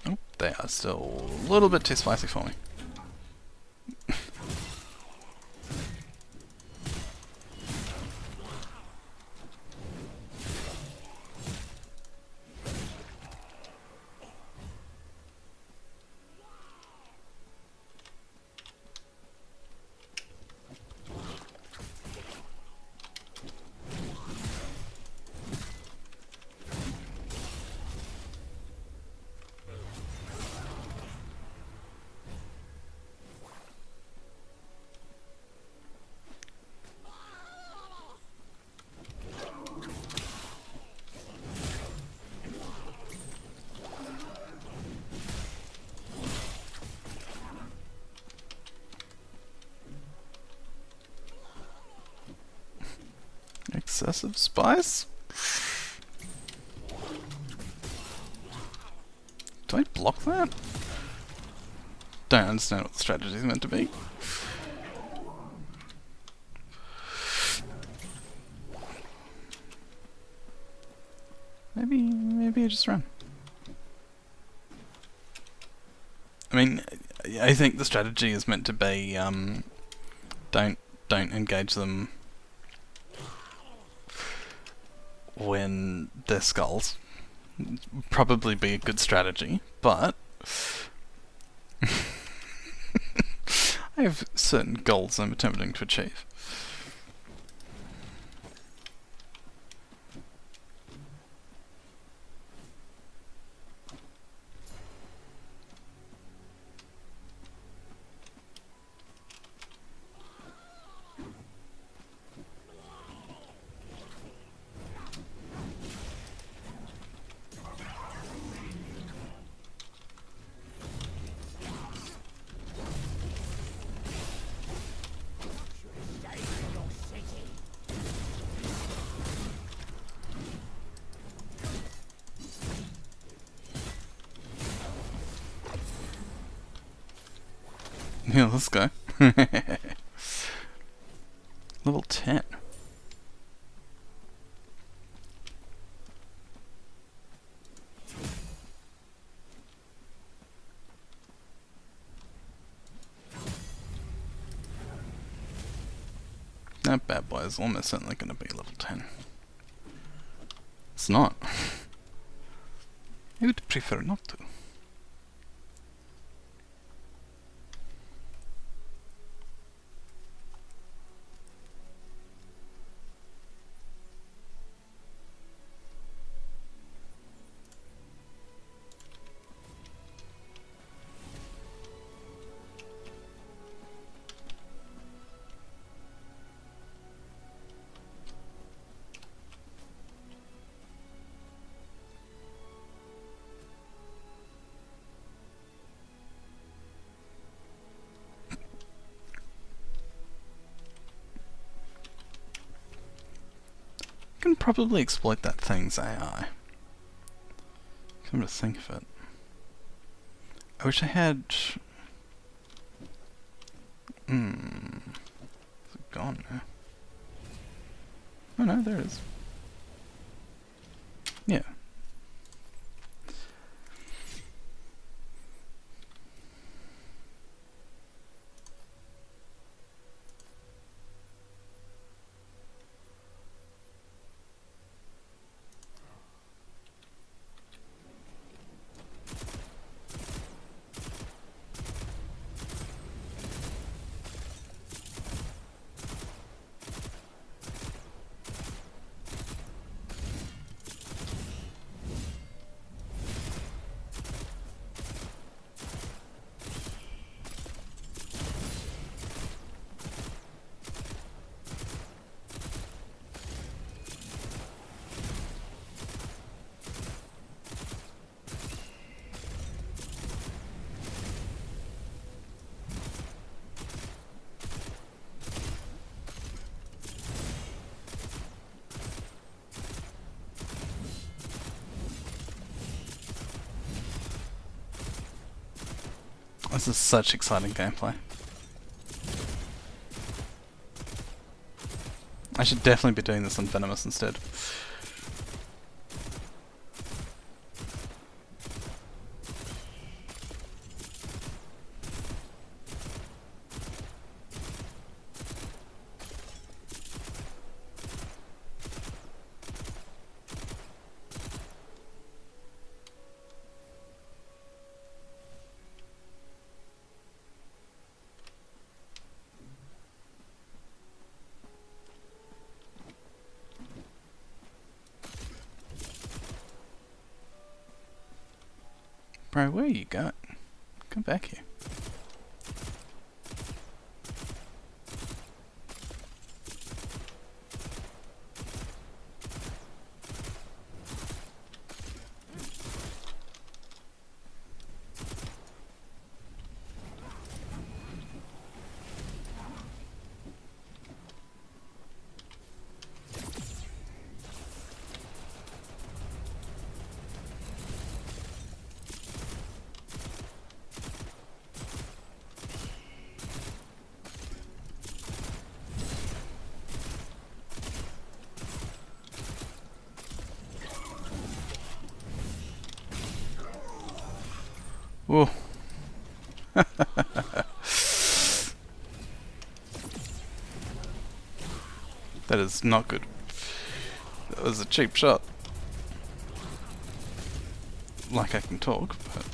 Oh, they are still a little bit too spicy for me. Excessive spice? Do I block that? Don't understand what the strategy is meant to be. Maybe I just run. I mean, I think the strategy is meant to be don't engage them when they're skulls. Probably be a good strategy, but I have certain goals I'm attempting to achieve. Yeah, let's go. Level 10. That bad boy is almost certainly going to be level 10. It's not. I would prefer not to. probably exploit that thing's AI. Come to think of it. I wish I had... Is it gone now? Oh no, there it is. Yeah. This is such exciting gameplay. I should definitely be doing this on Venomous instead. Bro, where are you going? Come back here. Whoa. That is not good. That was a cheap shot. Like I can talk, but...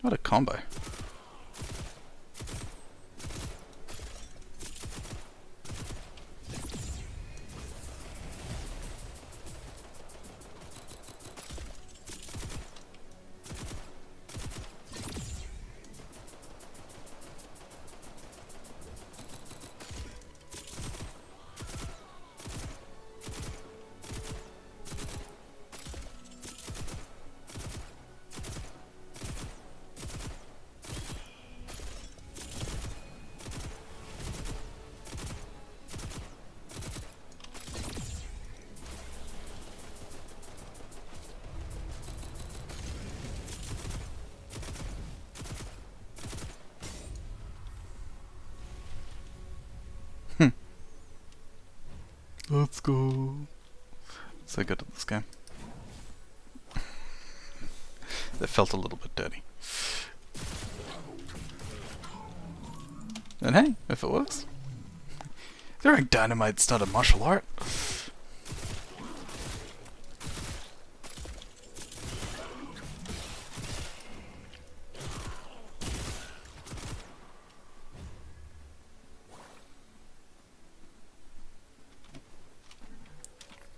What a combo. Let's go. So good at this game. That felt a little bit dirty. And hey, if it works. Throwing dynamite's not a martial art.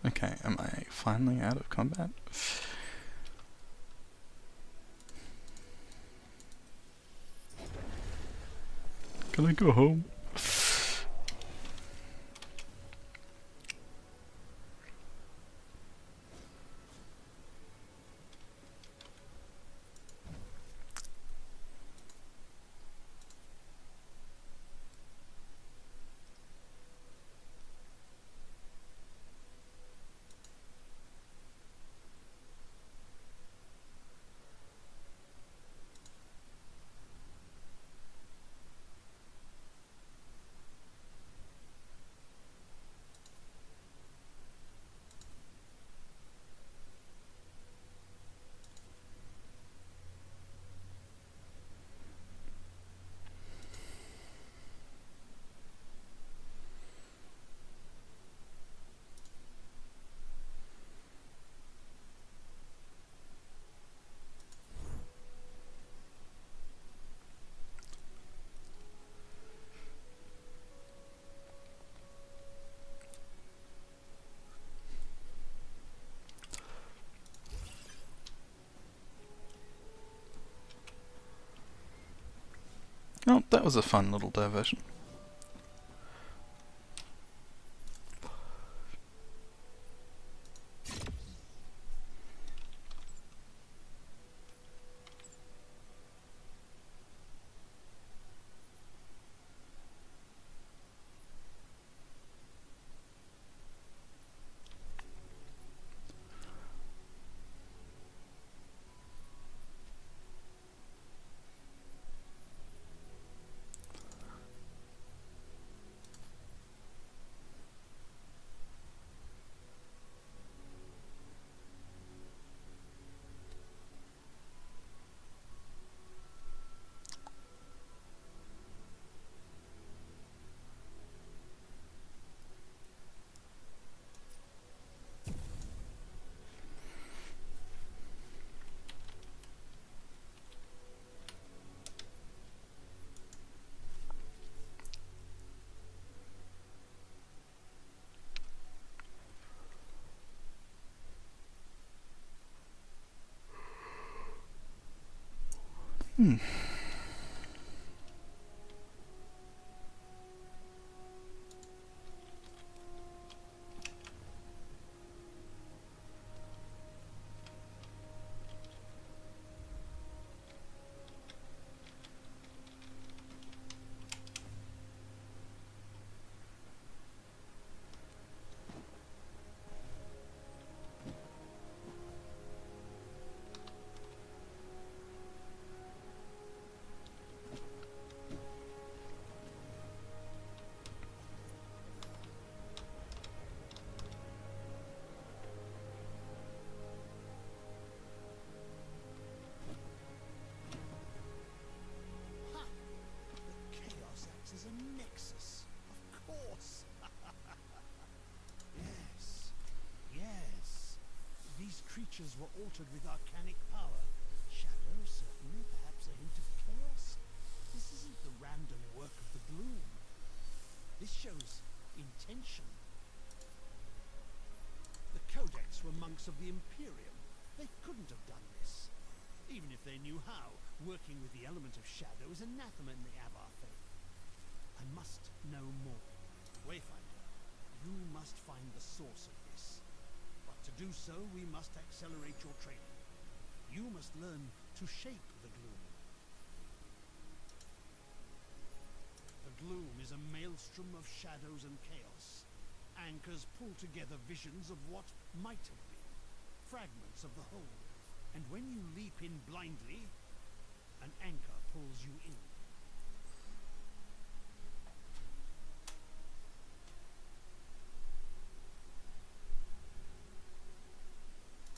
Okay, am I finally out of combat? Can I go home? Oh, that was a fun little diversion. Hmm. Ha! The Chaos acts as a nexus. Of course. Yes. Yes. These creatures were altered with arcanic power. Shadow, certainly. Perhaps a hint of chaos. This isn't the random work of the gloom. This shows intention. The Codex were monks of the Imperium. They couldn't have done this. Even if they knew how, working with the element of shadow is anathema in the Avar faith. I must know more. Wayfinder, you must find the source of this. But to do so, we must accelerate your training. You must learn to shape the gloom. The gloom is a maelstrom of shadows and chaos. Anchors pull together visions of what might have been, fragments of the whole. And when you leap in blindly, an anchor pulls you in.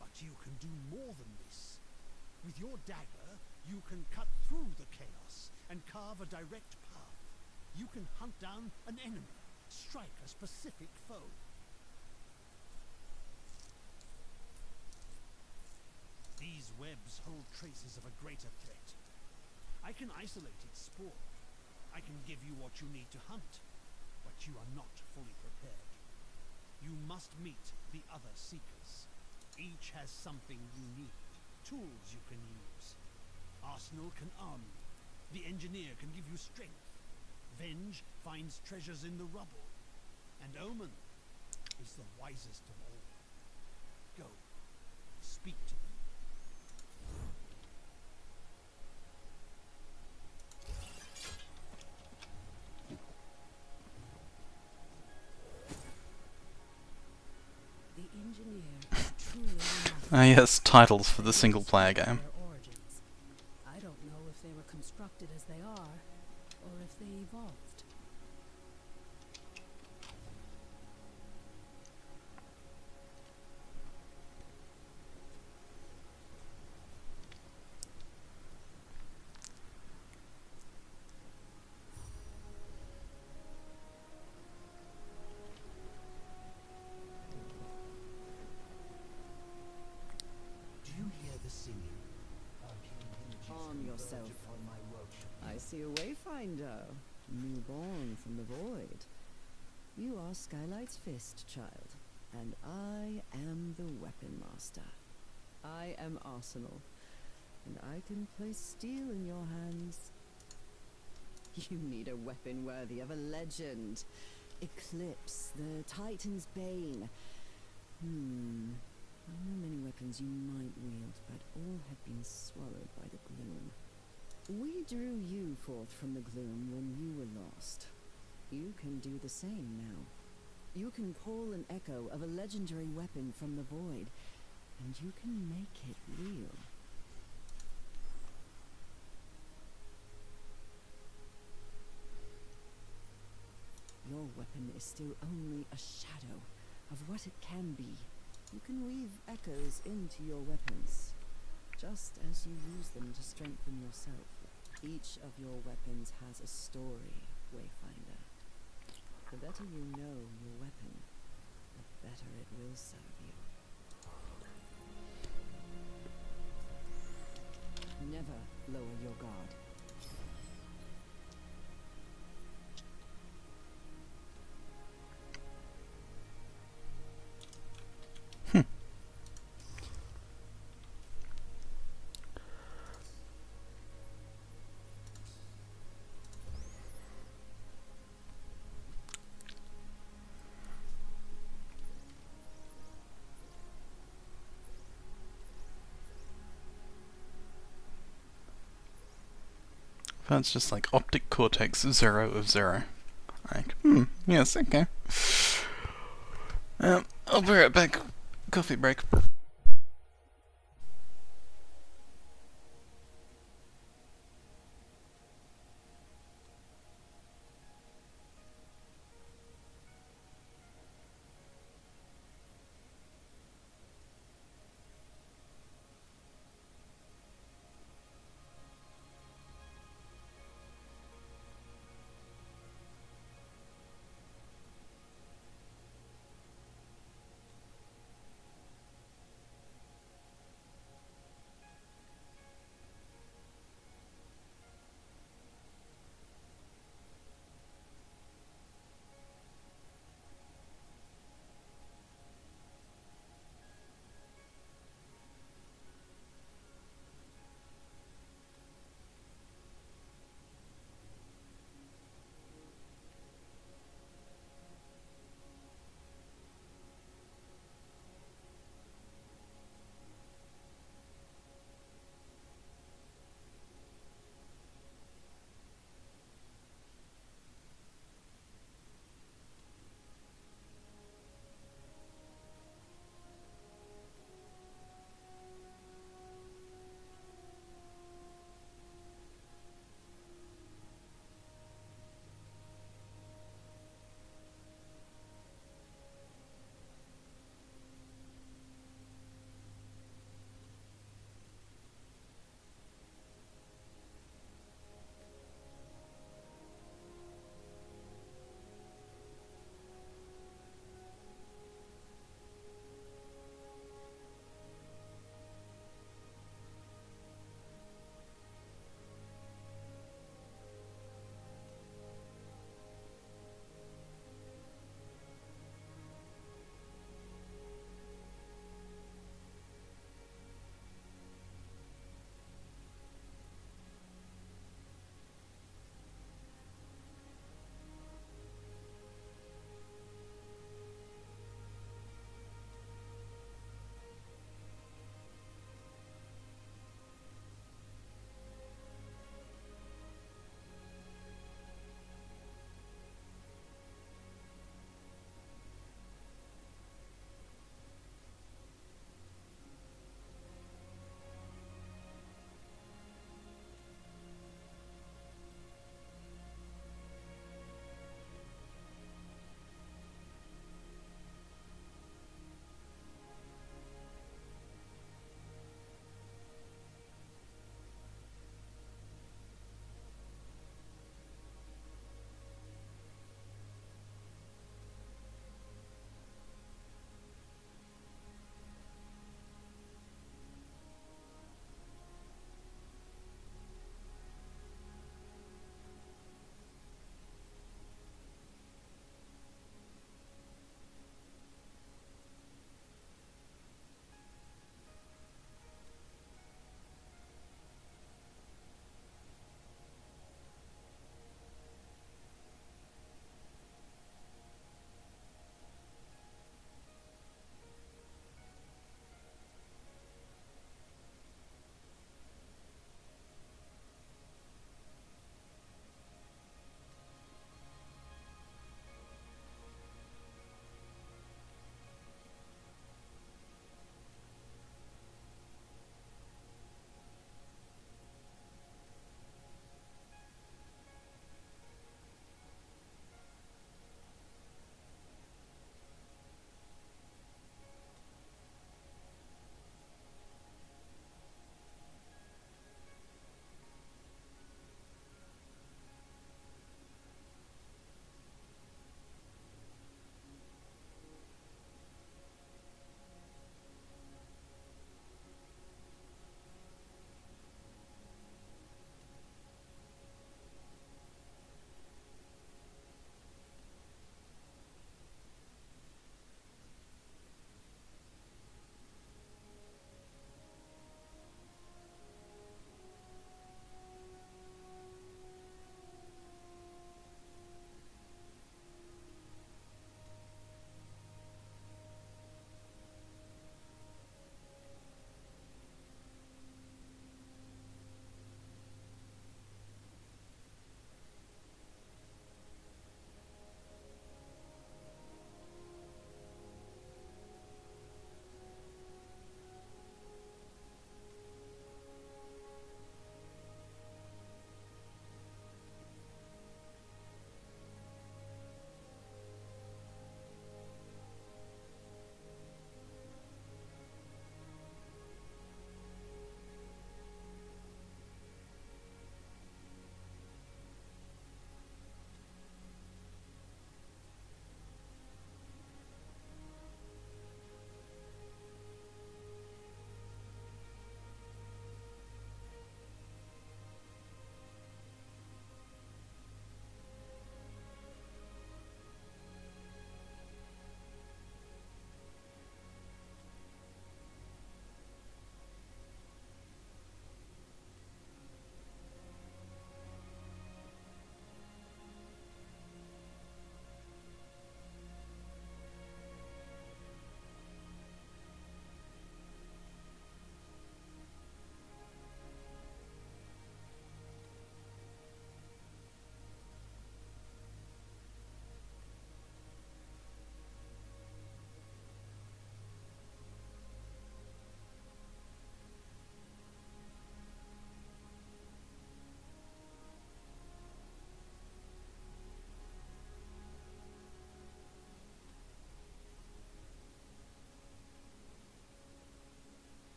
But you can do more than this. With your dagger, you can cut through the chaos and carve a direct path. You can hunt down an enemy, strike a specific foe. These webs hold traces of a greater threat. I can isolate its spoor. I can give you what you need to hunt, but you are not fully prepared. You must meet the other seekers. Each has something you need, tools you can use. Arsenal can arm you. The engineer can give you strength. Venge finds treasures in the rubble. And Omen is the wisest of all. Go, speak to them. The engineer is truly remarkable. Ah yes, titles for the single player game. Their origins. I don't know if they were constructed as they are, or if they evolved. Do you hear the singing? Arm yourself. I see a Wayfinder, newborn from the void. You are Skylight's fist, child, and I am the weapon master. I am Arsenal, and I can place steel in your hands You need a weapon worthy of a legend. Eclipse, the Titan's Bane. I know many weapons you might wield, but all have been swallowed by the gloom. We drew you forth from the gloom when you were lost. You can do the same now. You can call an echo of a legendary weapon from the void, and you can make it real. Your weapon is still only a shadow of what it can be. You can weave echoes into your weapons, just as you use them to strengthen yourself. Each of your weapons has a story, Wayfinder. The better you know your weapon, the better it will serve you. Never lower your guard. That's just like optic cortex 0 of 0. Like, yes, okay. I'll be right back. Coffee break.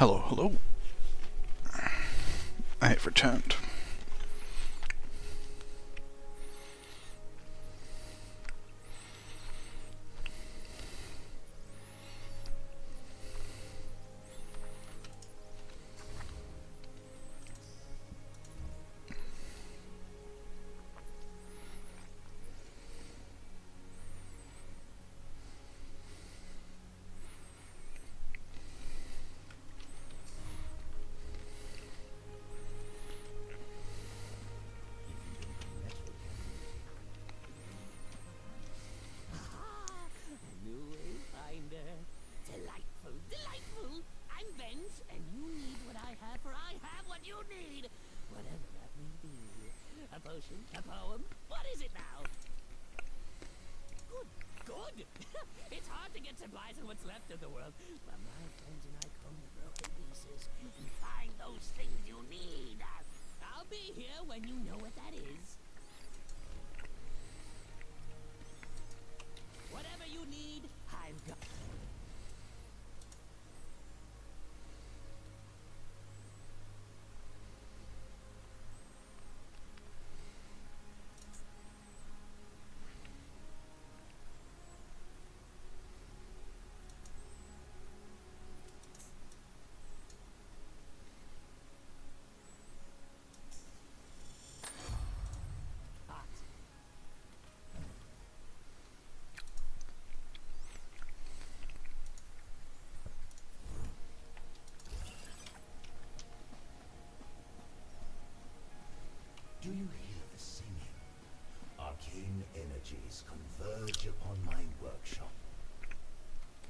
Hello, hello. I have returned. A new Wayfinder. Delightful, delightful. I'm Ben's, and you need what I have, for I have what you need. Whatever that may be. A potion, a poem. What is it now? Good, good. It's hard to get supplies on what's left of the world, but my friends and I comb the broken pieces and find those things you need. I'll be here when you know what that is. Whatever you need, I've got. Hot. Do you hear the singing? Arcane energies converge upon my workshop.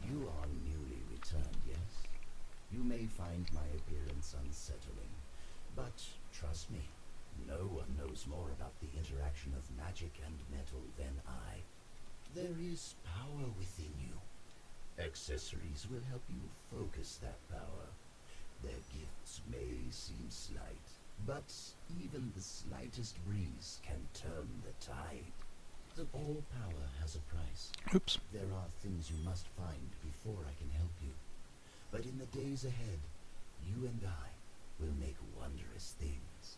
You are newly returned, yes? You may find my appearance unsettling, but trust me, no one knows more about the interaction of magic and metal than I. There is power within you. Accessories will help you focus that power. Their gifts may seem slight, but even the slightest breeze can turn the tide. All power has a price. Oops. There are things you must find before I can help you. But in the days ahead, you and I will make wondrous things.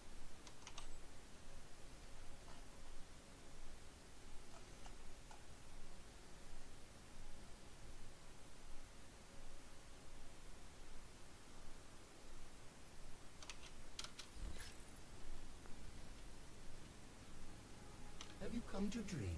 Have you come to dream?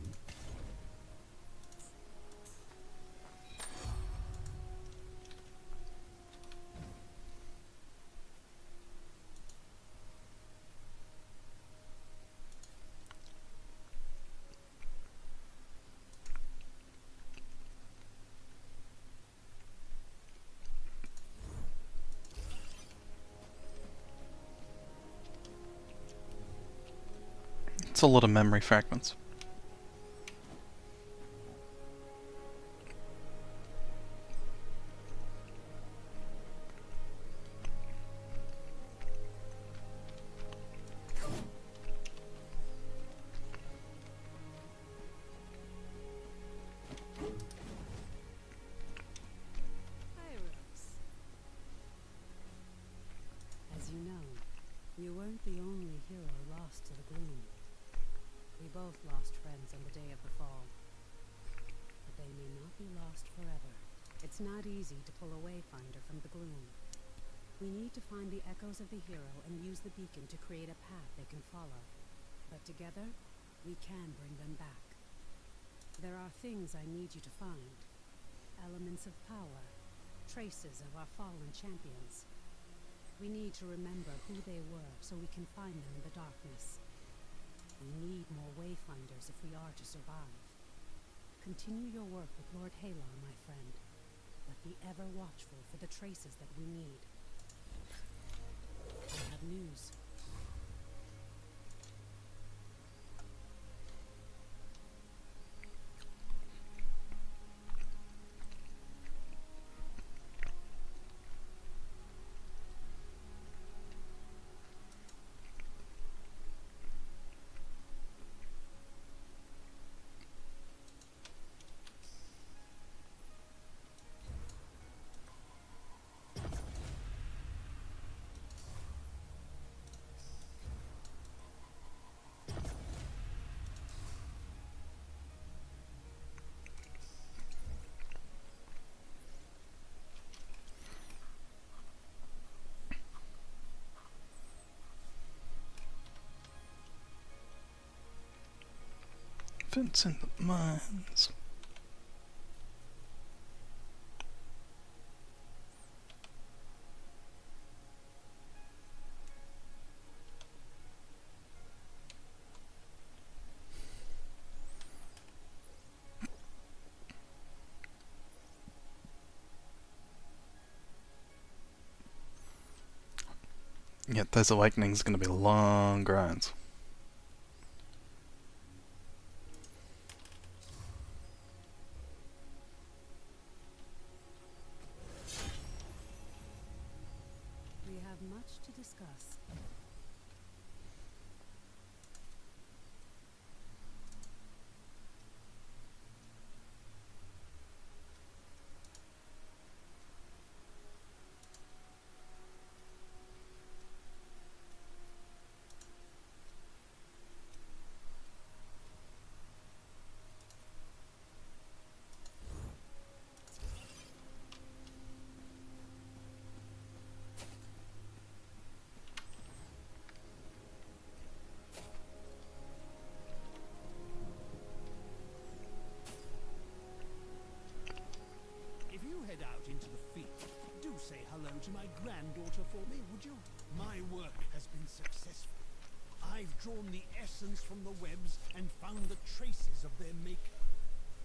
It's a lot of memory fragments. As you know, you weren't the only hero lost to the gloom. We both lost friends on the day of the fall. But they may not be lost forever. It's not easy to pull a Wayfinder from the gloom. We need to find the echoes of the hero and use the beacon to create a path they can follow. But together, we can bring them back. There are things I need you to find. Elements of power. Traces of our fallen champions. We need to remember who they were so we can find them in the darkness. We need more Wayfinders if we are to survive. Continue your work with Lord Halon, my friend. But be ever watchful for the traces that we need. I have news. decadence in the mines. Yet those awakenings are going to be long grinds. We have much to discuss. If you head out into the field, do say hello to my granddaughter for me, would you? My work has been successful. I've drawn the essence from the webs and found the traces of their maker.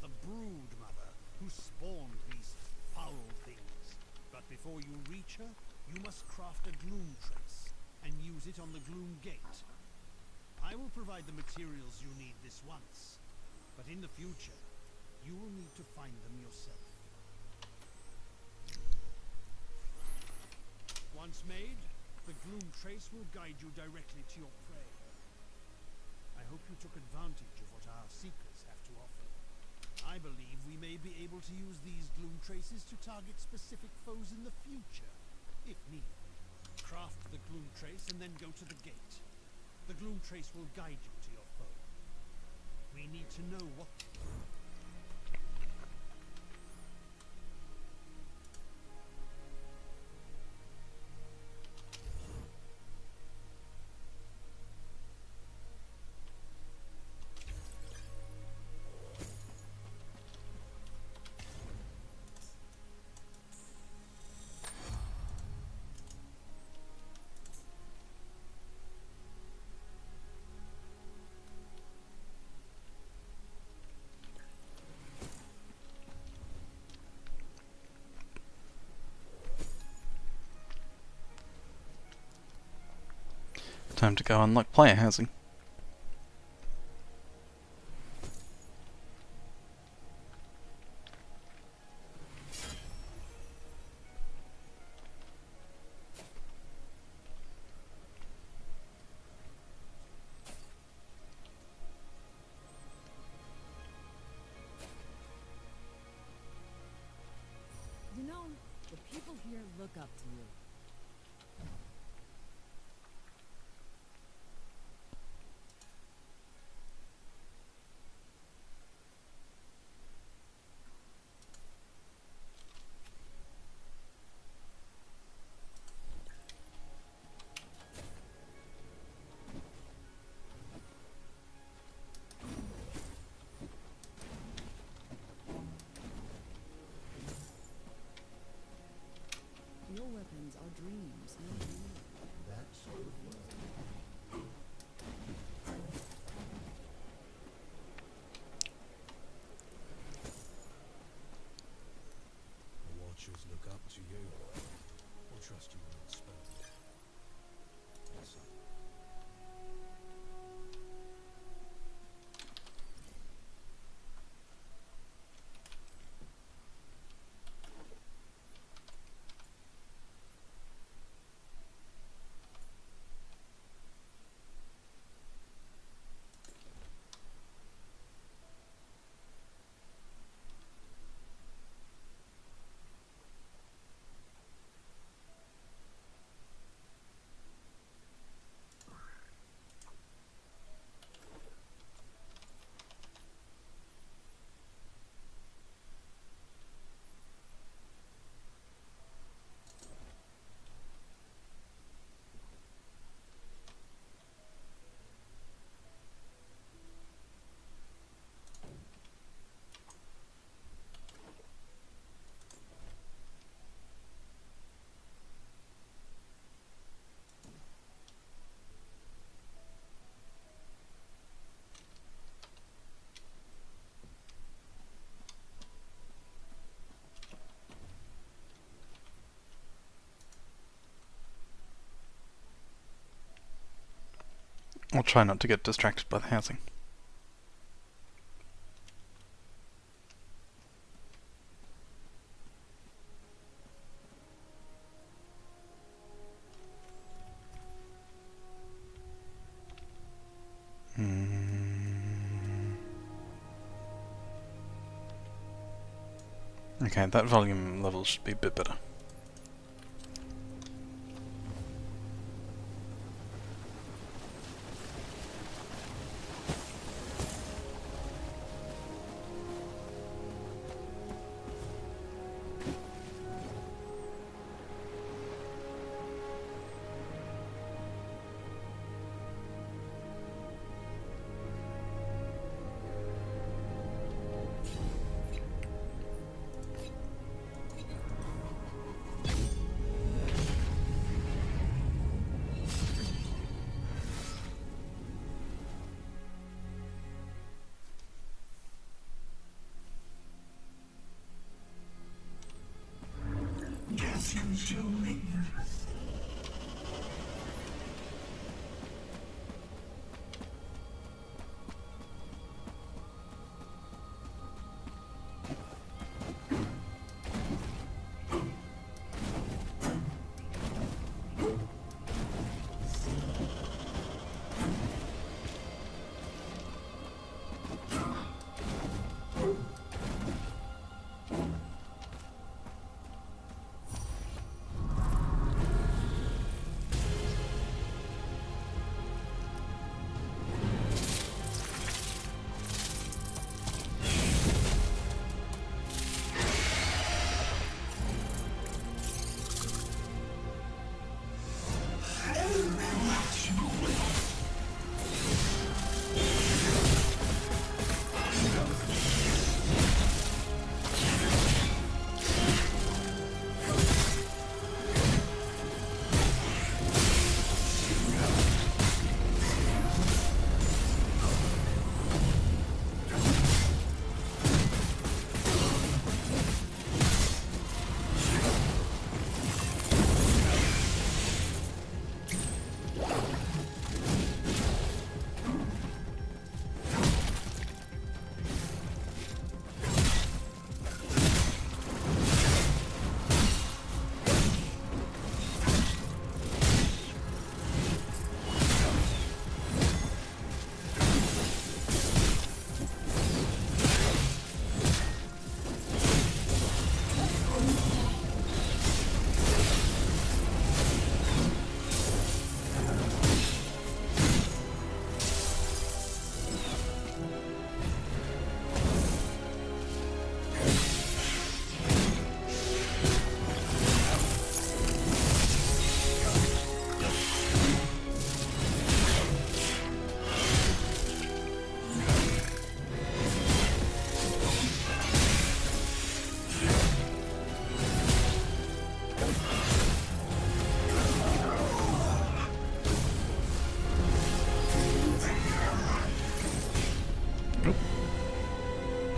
The brood mother who spawned these foul things. But before you reach her, you must craft a gloom trace and use it on the gloom gate. I will provide the materials you need this once, but in the future, you will need to find them yourself. Once made, the gloom trace will guide you directly to your prey. I hope you took advantage of what our seekers have to offer. I believe we may be able to use these gloom traces to target specific foes in the future, if needed. Craft the gloom trace and then go to the gate. The gloom trace will guide you to your foe. We need to know what... Time to go unlock player housing. You know, the people here look up to you. Your weapons I'll try not to get distracted by the housing. Okay, that volume level should be a bit better.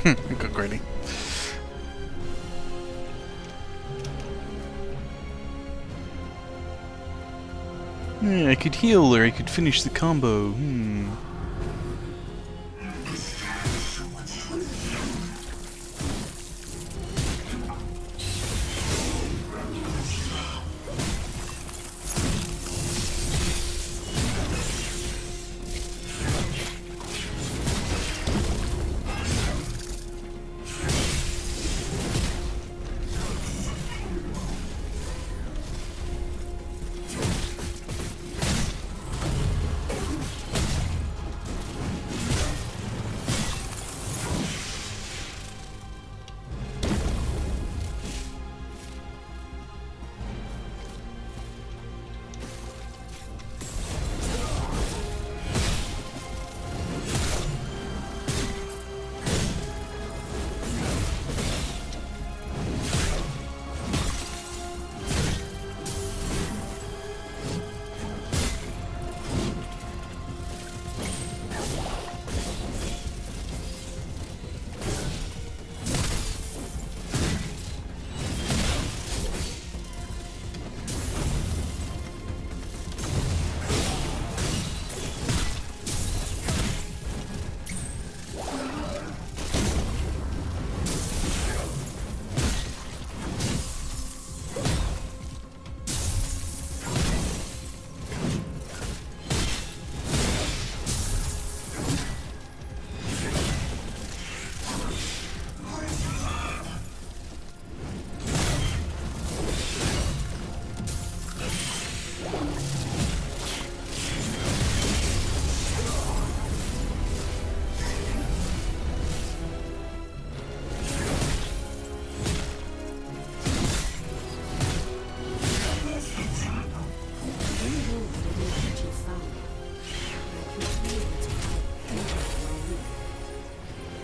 I got greedy. Yeah, I could heal or I could finish the combo.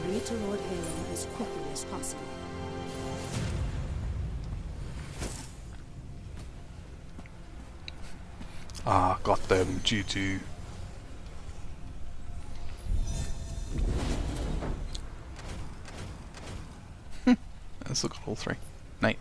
Bring it to Lord Halo as quickly as possible. Ah, got them, G2. Let's look at all three. Nate.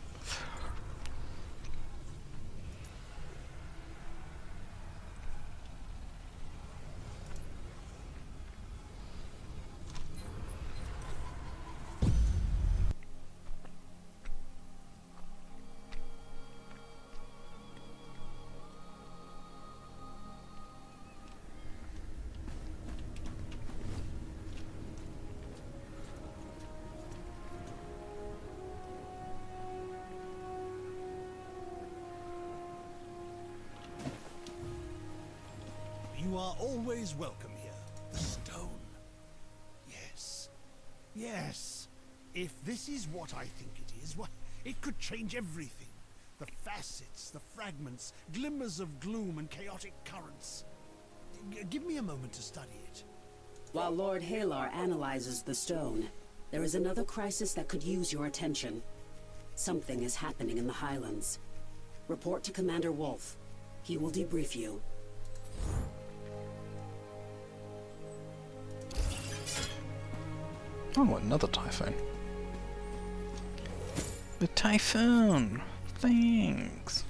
You are always welcome here. The stone. Yes. Yes. If this is what I think it is, why, it could change everything. The facets, the fragments, glimmers of gloom and chaotic currents. Give me a moment to study it. While Lord Halar analyzes the stone, there is another crisis that could use your attention. Something is happening in the Highlands. Report to Commander Wolf. He will debrief you. Oh, another typhoon. The typhoon! Thanks!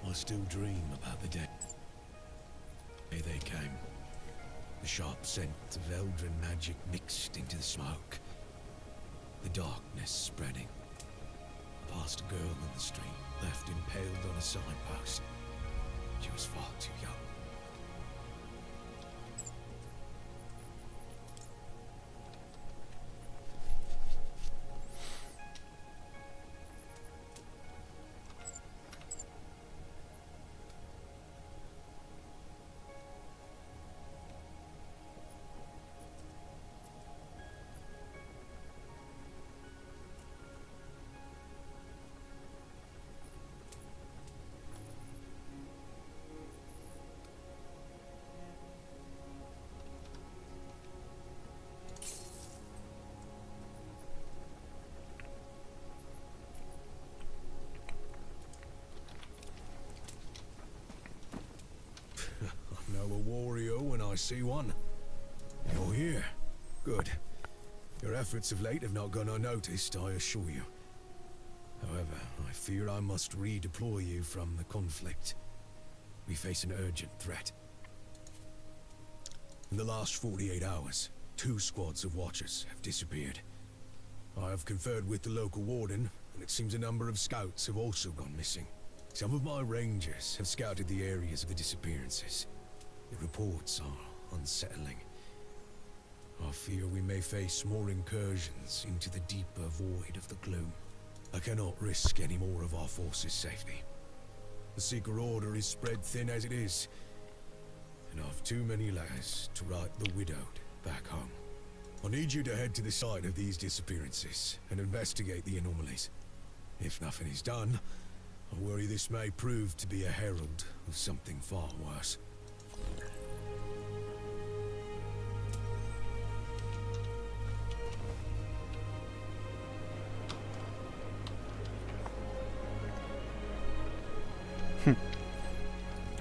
I still dream about the day they came. The sharp scent of Eldrin magic mixed into the smoke. The darkness spreading. Past a girl in the street, left impaled on a signpost. She was far too young. I know a warrior when I see one. You're here. Good. Your efforts of late have not gone unnoticed, I assure you. However, I fear I must redeploy you from the conflict. We face an urgent threat. In the last 48 hours, 2 squads of watchers have disappeared. I have conferred with the local warden, and it seems a number of scouts have also gone missing. Some of my rangers have scouted the areas of the disappearances. The reports are unsettling. I fear we may face more incursions into the deeper void of the gloom. I cannot risk any more of our forces' safety. The Seeker Order is spread thin as it is, and I've too many letters to write the widowed back home. I need you to head to the site of these disappearances and investigate the anomalies. If nothing is done, I worry this may prove to be a herald of something far worse.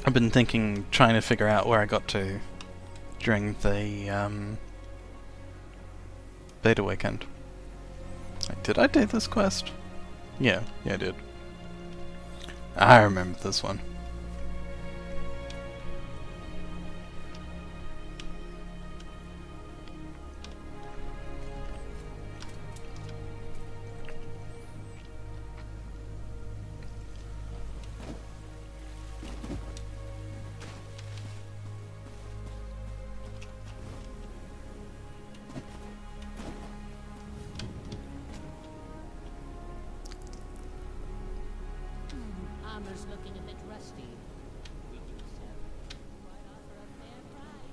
I've been thinking, trying to figure out where I got to during the beta weekend. Did I do this quest? Yeah, I did. I remember this one. Armor's looking a bit rusty. We do sell. Might offer a fair price.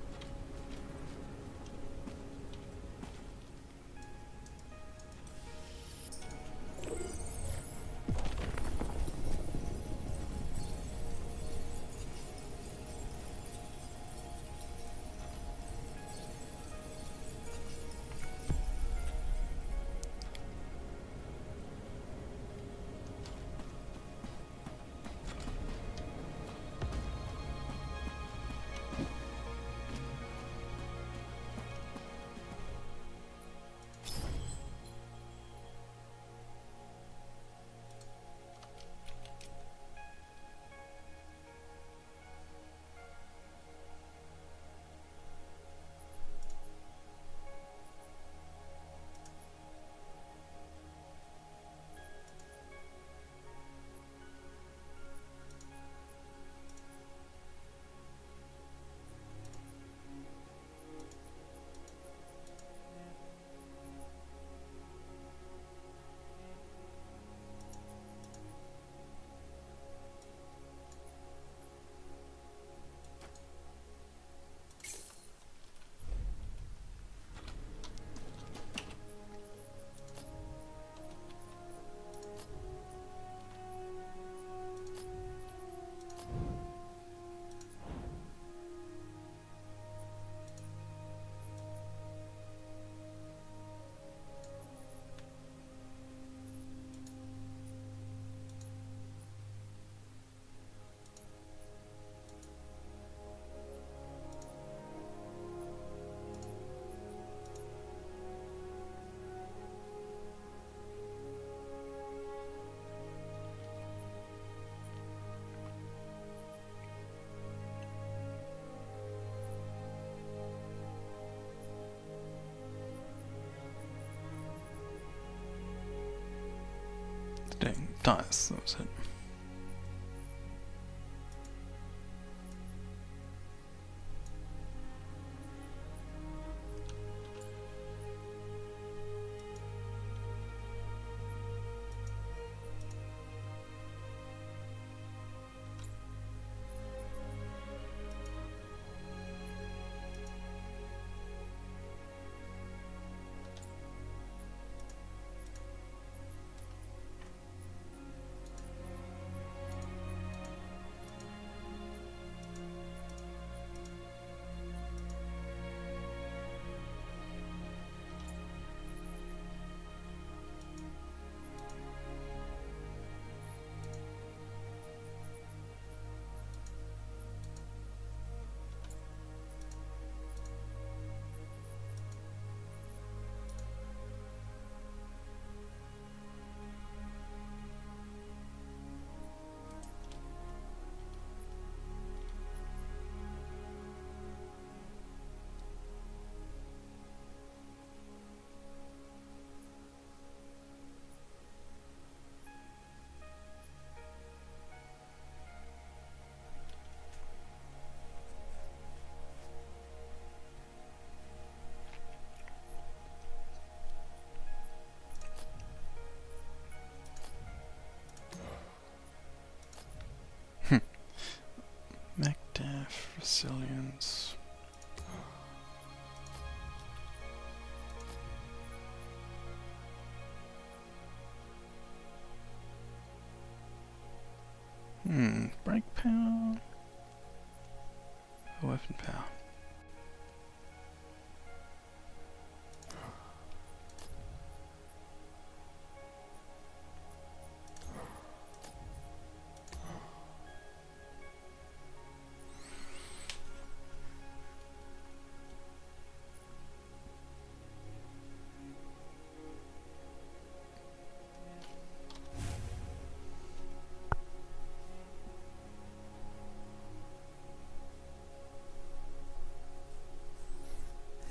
Dang, dice, that was it. MacDef, resilience. Break power. Weapon power.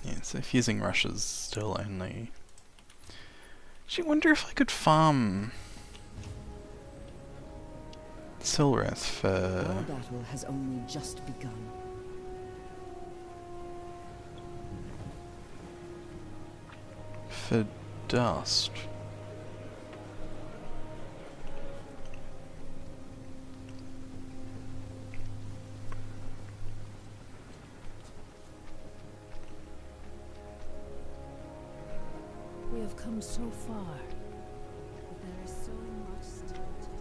Yeah, so fusing rush is still only... Actually, wonder if I could farm Silrith for... Our battle has only just begun. for dust. We have come so far, but there is so much still to do.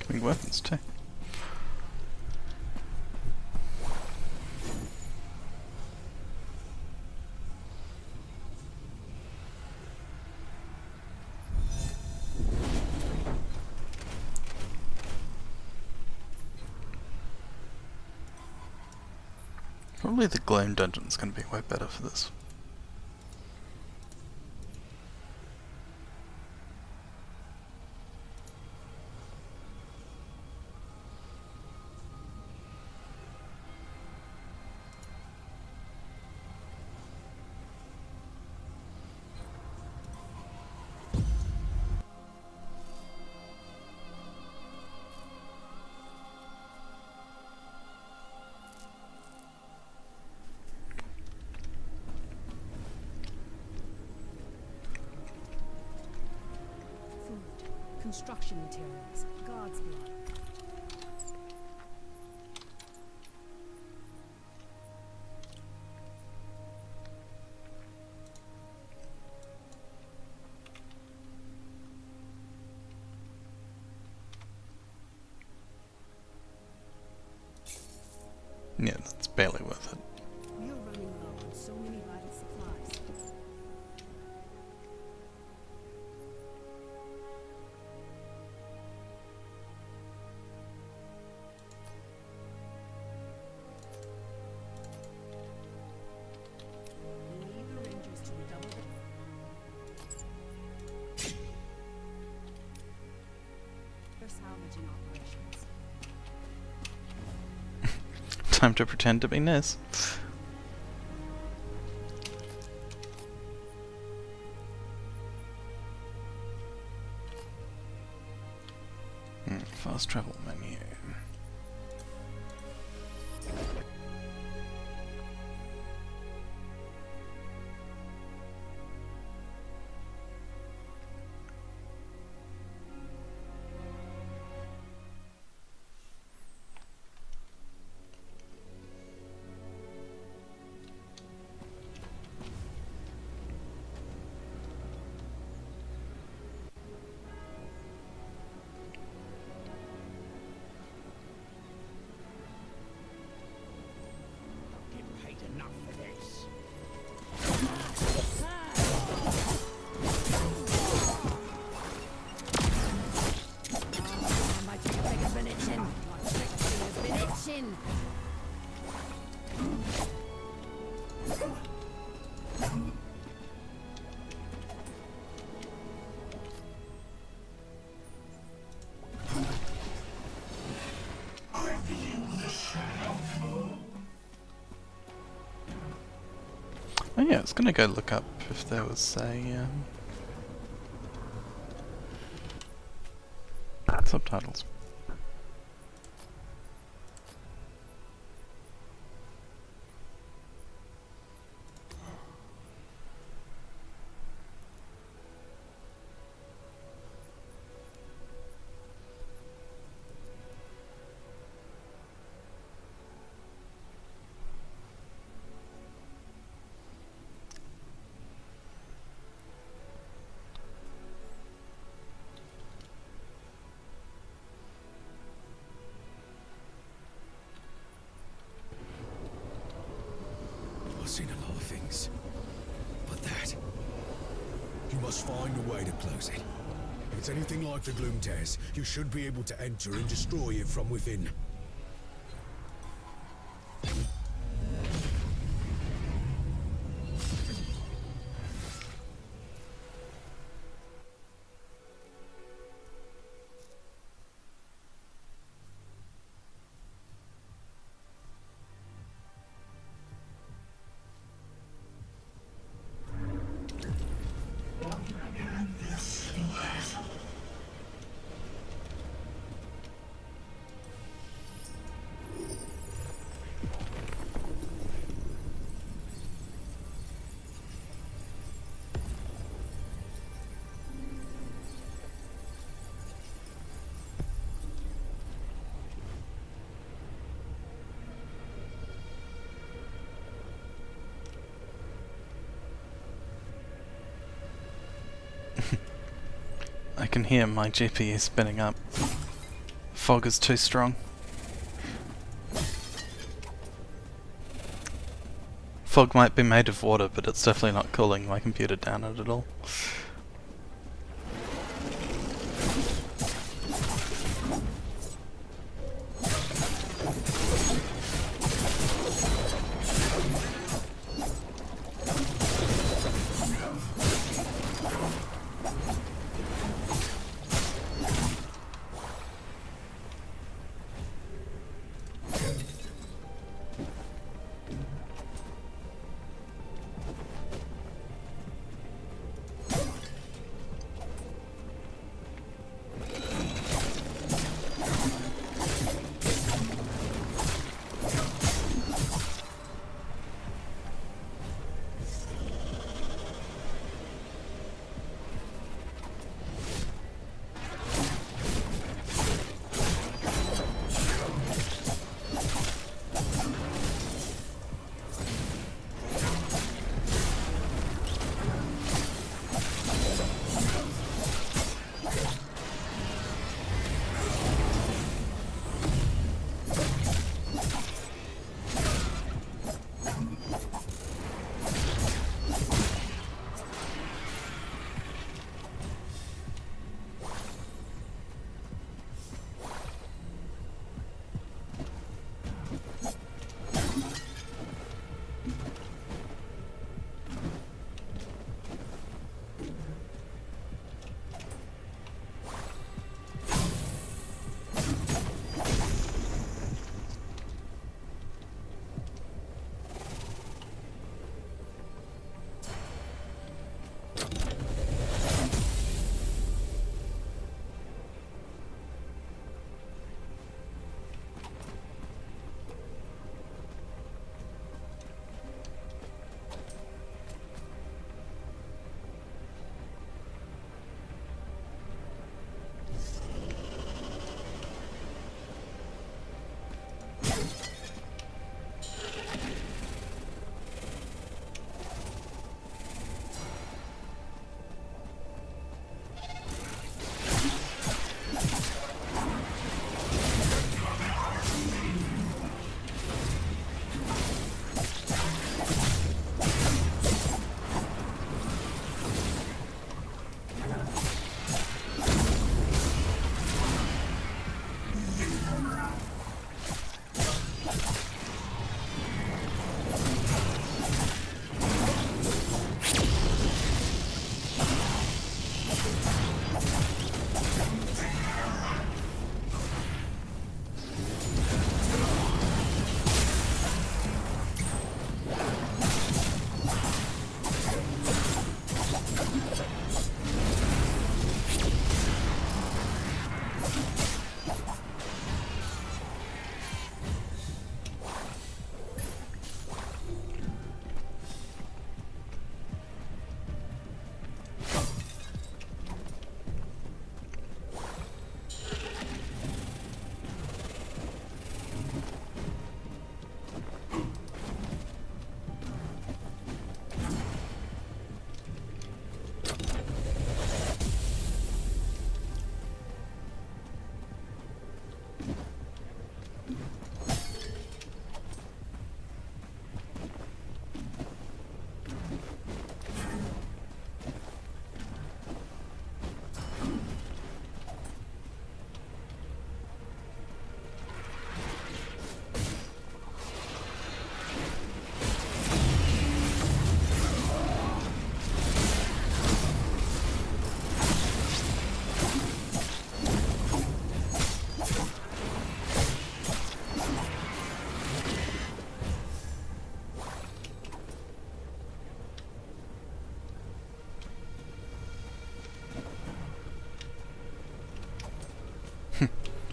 Big weapons too. Probably the Gloom dungeon's gonna be way better for this. Food, construction materials, God's blood. Yeah, that's barely worth it. We are running low on so many vital supplies. We need the Rangers to redouble their salvaging operations. Time to pretend to be Nez. Fast travel menu. Get paid enough for this. My finger's been itching. My finger's been itching. Oh yeah, I was gonna go look up if there was a subtitles. I've seen a lot of things. But that... You must find a way to close it. If it's anything like the Gloom Tears, you should be able to enter and destroy it from within. I can hear my GPU spinning up Fog is too strong. Fog might be made of water, but it's definitely not cooling my computer down at all.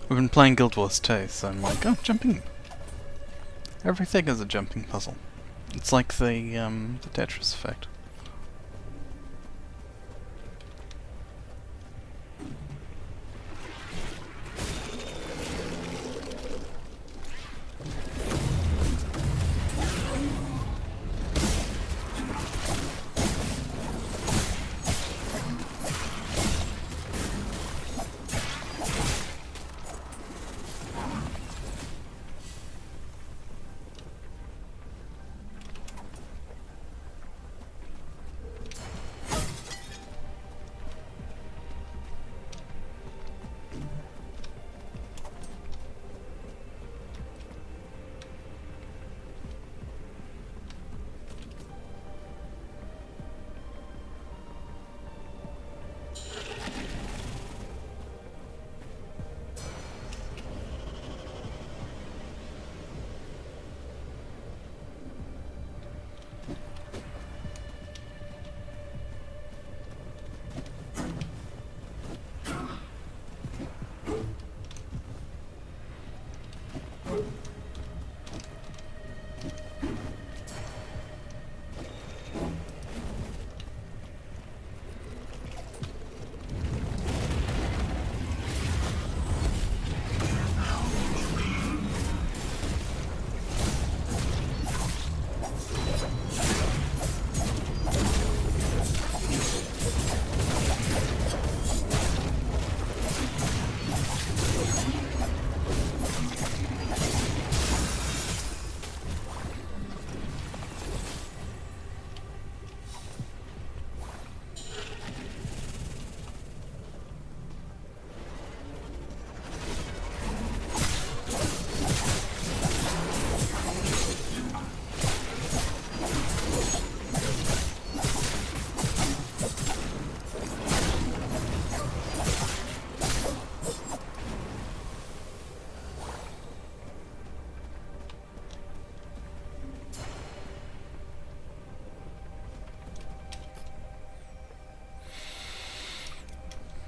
We've been playing Guild Wars 2, so I'm like, oh, jumping. Everything is a jumping puzzle. It's like the Tetris effect.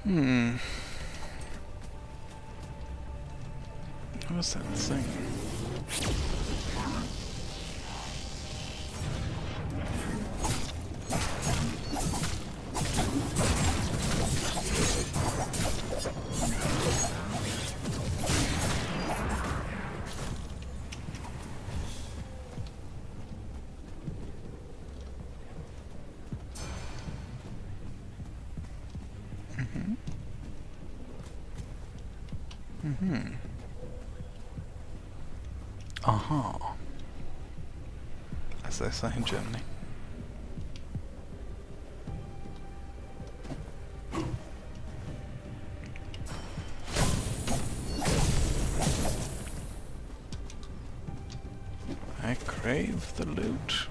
Hmm. What was that thing? Mm-hmm. Aha. As they say in Germany. I crave the loot.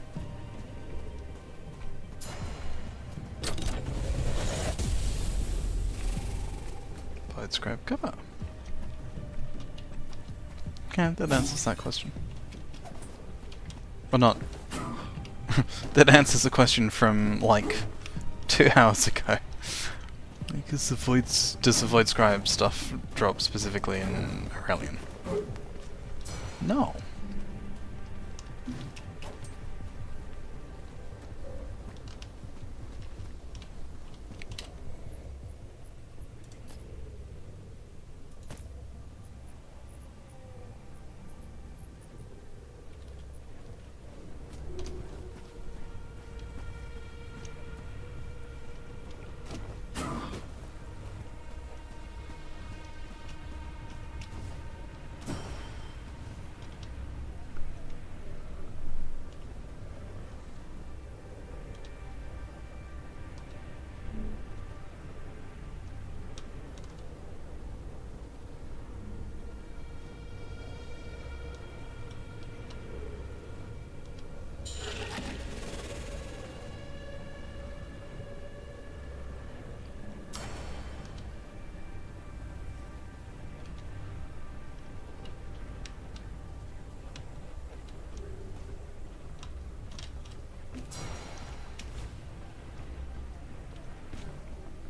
Let's grab cover. Okay, that answers that question. Well, not. That answers the question from, like, 2 hours ago. Because does the Void Scribe stuff drop specifically in Aurelian? No.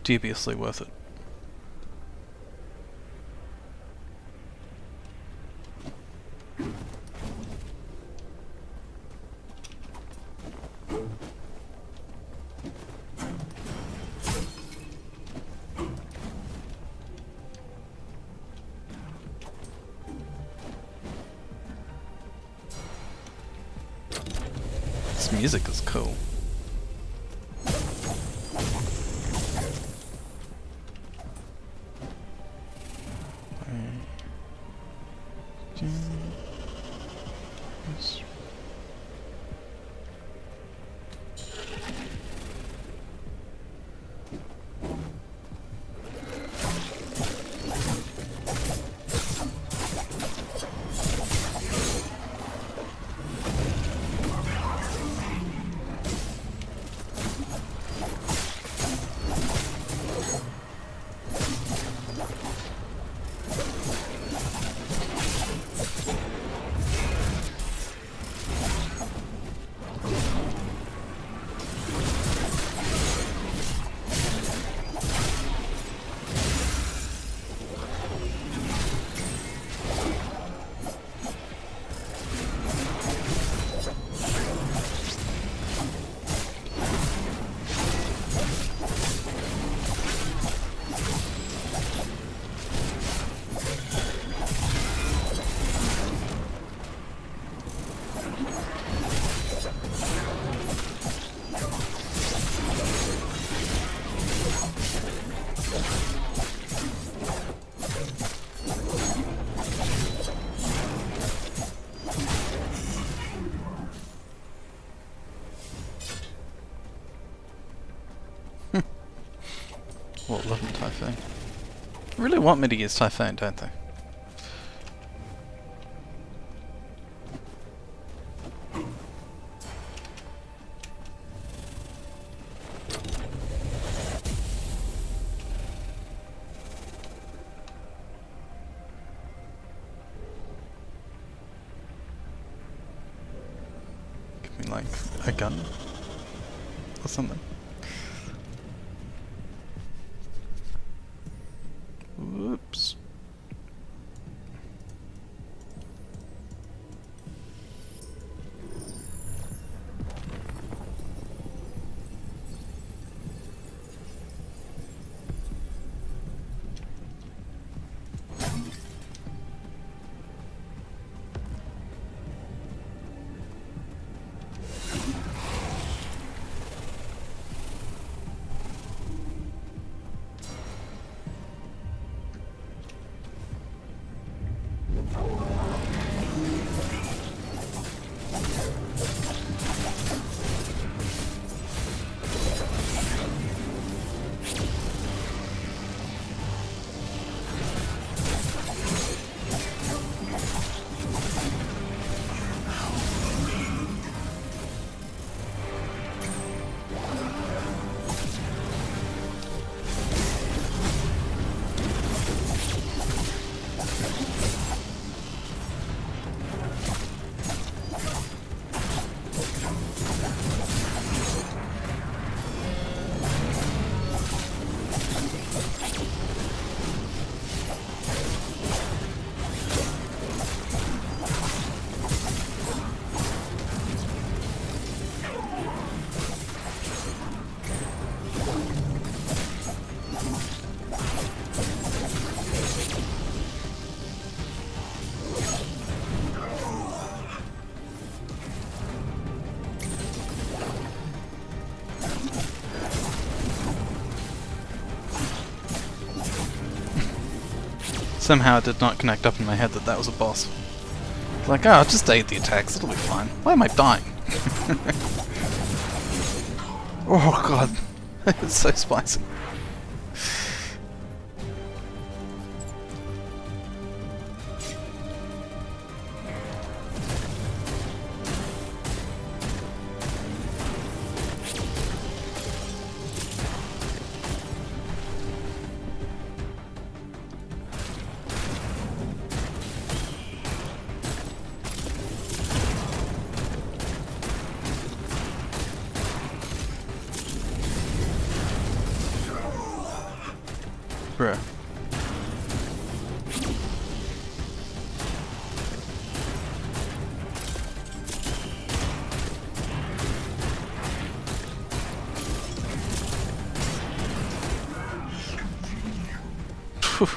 Dubiously worth it. This music is cool. What, love and Typhoon? Really want me to use Typhoon, don't they? Give me like a gun or something. Somehow it did not connect up in my head that that was a boss. It's like, oh, I'll just ate the attacks, it'll be fine. Why am I dying? Oh god, it's so spicy. Bruh. Phew.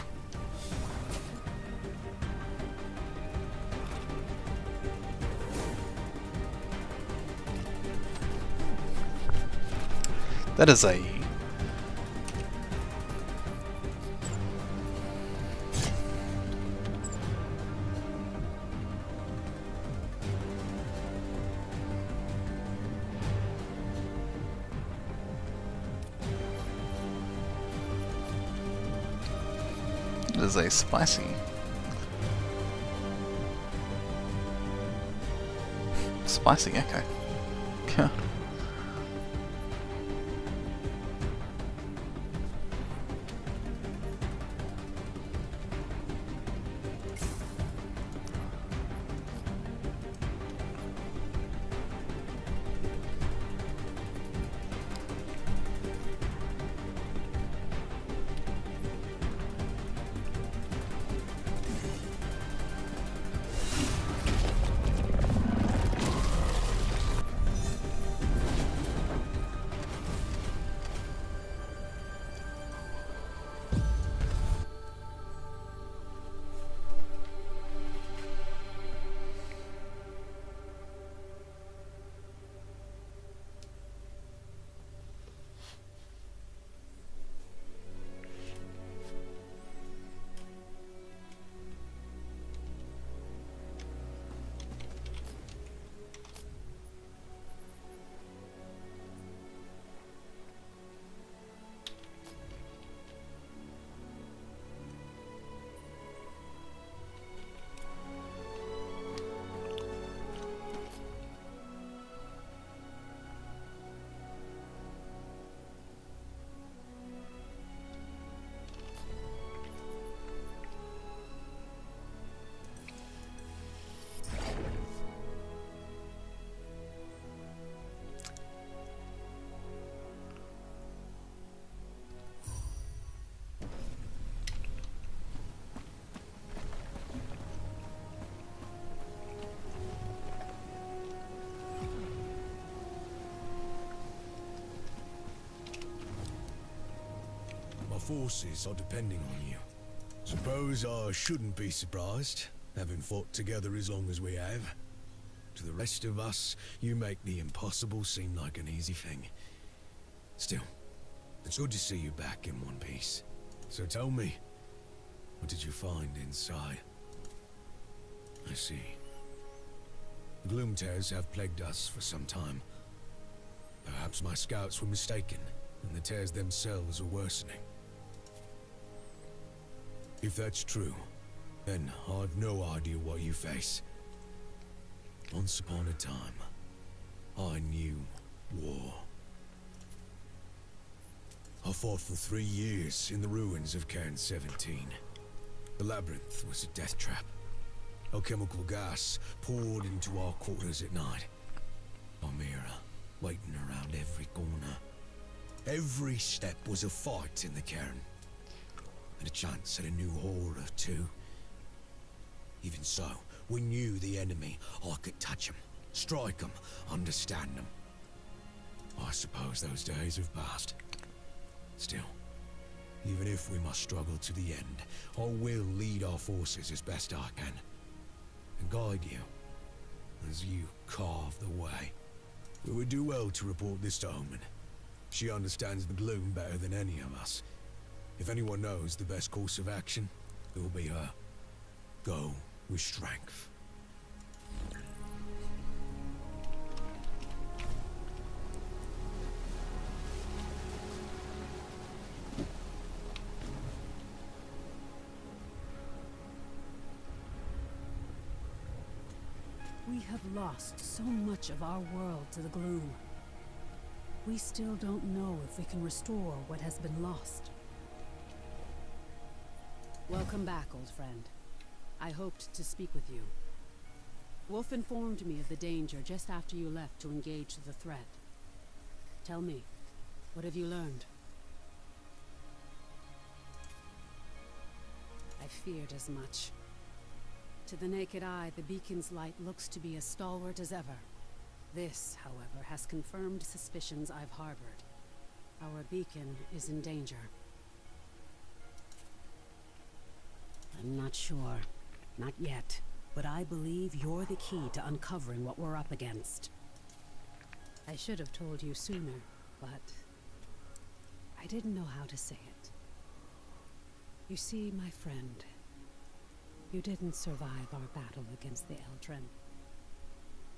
That is a spicy. Spicy echo. Yeah. Forces are depending on you. Suppose I shouldn't be surprised, having fought together as long as we have. To the rest of us, you make the impossible seem like an easy thing. Still, it's good to see you back in one piece. So tell me, what did you find inside? I see. The gloom tears have plagued us for some time. Perhaps my scouts were mistaken, and the tears themselves are worsening. If that's true, then I've no idea what you face. Once upon a time, I knew war. I fought for 3 years in the ruins of Cairn 17. The labyrinth was a death trap. Alchemical gas poured into our quarters at night. Almira waiting around every corner. Every step was a fight in the cairn, and a chance at a new horde or two. Even so, we knew the enemy. I could touch them, strike them, understand them. I suppose those days have passed. Still, even if we must struggle to the end, I will lead our forces as best I can, and guide you as you carve the way. We would do well to report this to Omen. She understands the gloom better than any of us. If anyone knows the best course of action, It will be her. Go with strength. We have lost so much of our world to the gloom. We still don't know if we can restore what has been lost. Welcome back, old friend. I hoped to speak with you. Wolf informed me of the danger just after you left to engage the threat. Tell me, what have you learned? I feared as much. To the naked eye, the beacon's light looks to be as stalwart as ever. This, however, has confirmed suspicions I've harbored. Our beacon is in danger. I'm not sure. Not yet. But I believe you're the key to uncovering what we're up against. I should have told you sooner, but I didn't know how to say it. You see, my friend, you didn't survive our battle against the Eldrin.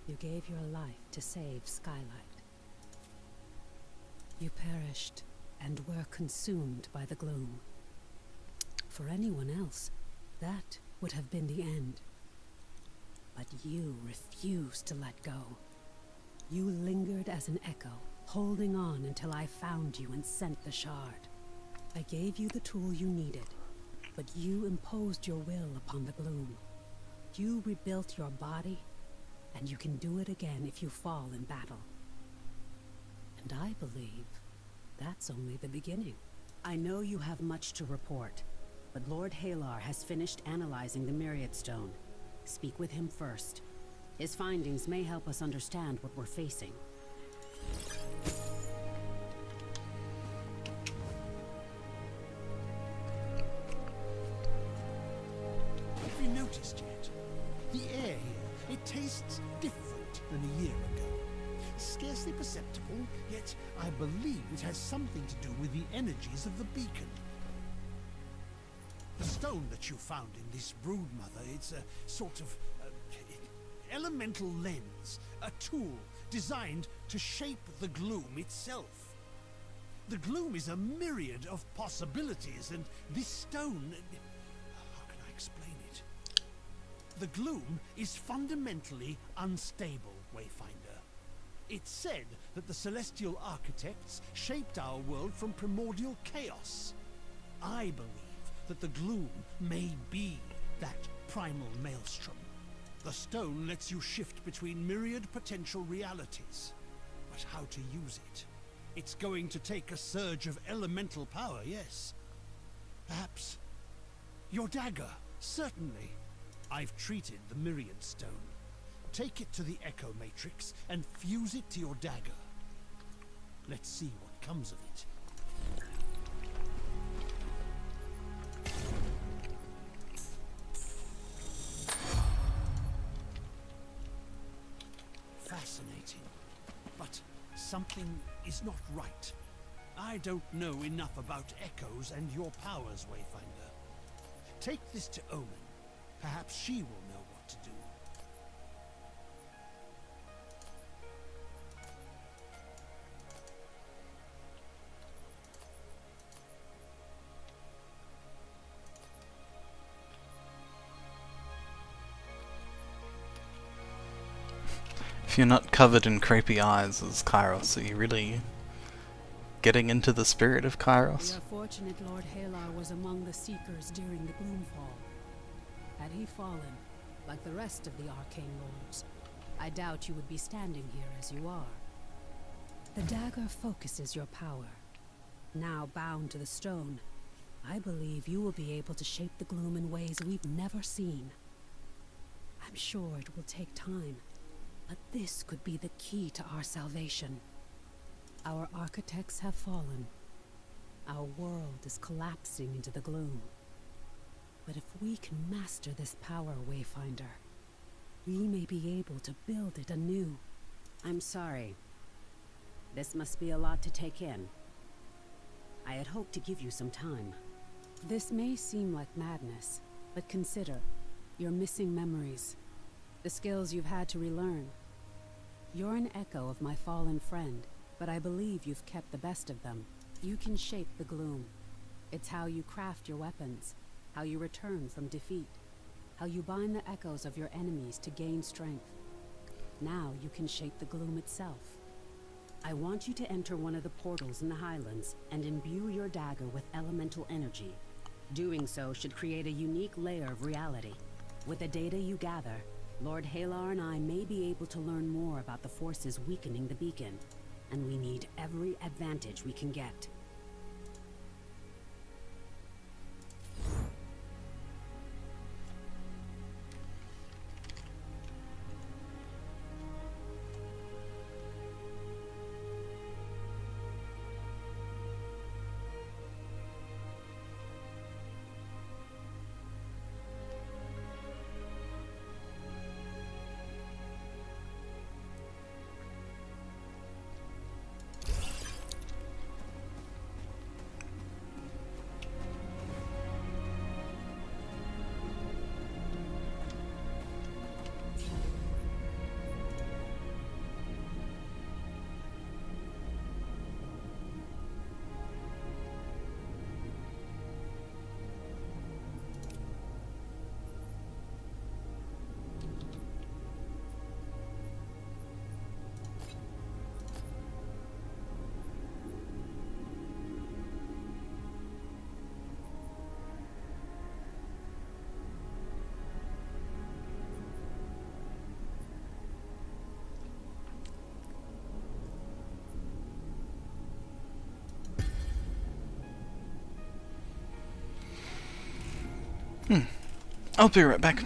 You gave your life to save Skylight. You perished and were consumed by the gloom. For anyone else, that would have been the end. But you refused to let go. You lingered as an echo, holding on until I found you and sent the shard. I gave you the tool you needed, but you imposed your will upon the gloom. You rebuilt your body, and you can do it again if you fall in battle. And I believe that's only the beginning. I know you have much to report, but Lord Halar has finished analyzing the Myriad Stone. Speak with him first. His findings may help us understand what we're facing. Have you noticed yet? The air here, it tastes different than a year ago. Scarcely perceptible, yet I believe it has something to do with the energies of the beacon. The stone that you found in this brood mother, it's a sort of elemental lens, a tool designed to shape the gloom itself. The gloom is a myriad of possibilities, and this stone, how can I explain it? The gloom is fundamentally unstable, Wayfinder. It's said that the celestial architects shaped our world from primordial chaos. I believe that the gloom may be that primal maelstrom. The stone lets you shift between myriad potential realities. But how to use it? It's going to take a surge of elemental power, yes. Perhaps your dagger, certainly. I've treated the Myriad Stone. Take it to the Echo Matrix and fuse it to your dagger. Let's see what comes of it. Fascinating. But something is not right. I don't know enough about echoes and your powers, Wayfinder. Take this to Omen. Perhaps she will know what to do. If you're not covered in creepy eyes as Kairos, are you really getting into the spirit of We Kairos? are fortunate Lord Halar was among the Seekers during the Gloomfall. Had he fallen, like the rest of the Arcane Lords, I doubt you would be standing here as you are. The dagger focuses your power. Now bound to the stone, I believe you will be able to shape the gloom in ways we've never seen. I'm sure it will take time, but this could be the key to our salvation. Our architects have fallen. Our world is collapsing into the gloom. But if we can master this power, Wayfinder, we may be able to build it anew. I'm sorry. This must be a lot to take in. I had hoped to give you some time. This may seem like madness, But consider, you're missing memories. The skills you've had to relearn. You're an echo of my fallen friend, but I believe you've kept the best of them. You can shape the gloom. It's how you craft your weapons, how you return from defeat, how you bind the echoes of your enemies to gain strength. Now you can shape the gloom itself. I want you to enter one of the portals in the Highlands and imbue your dagger with elemental energy. Doing so should create a unique layer of reality. With the data you gather, Lord Halar and I may be able to learn more about the forces weakening the beacon, and we need every advantage we can get. I'll be right back.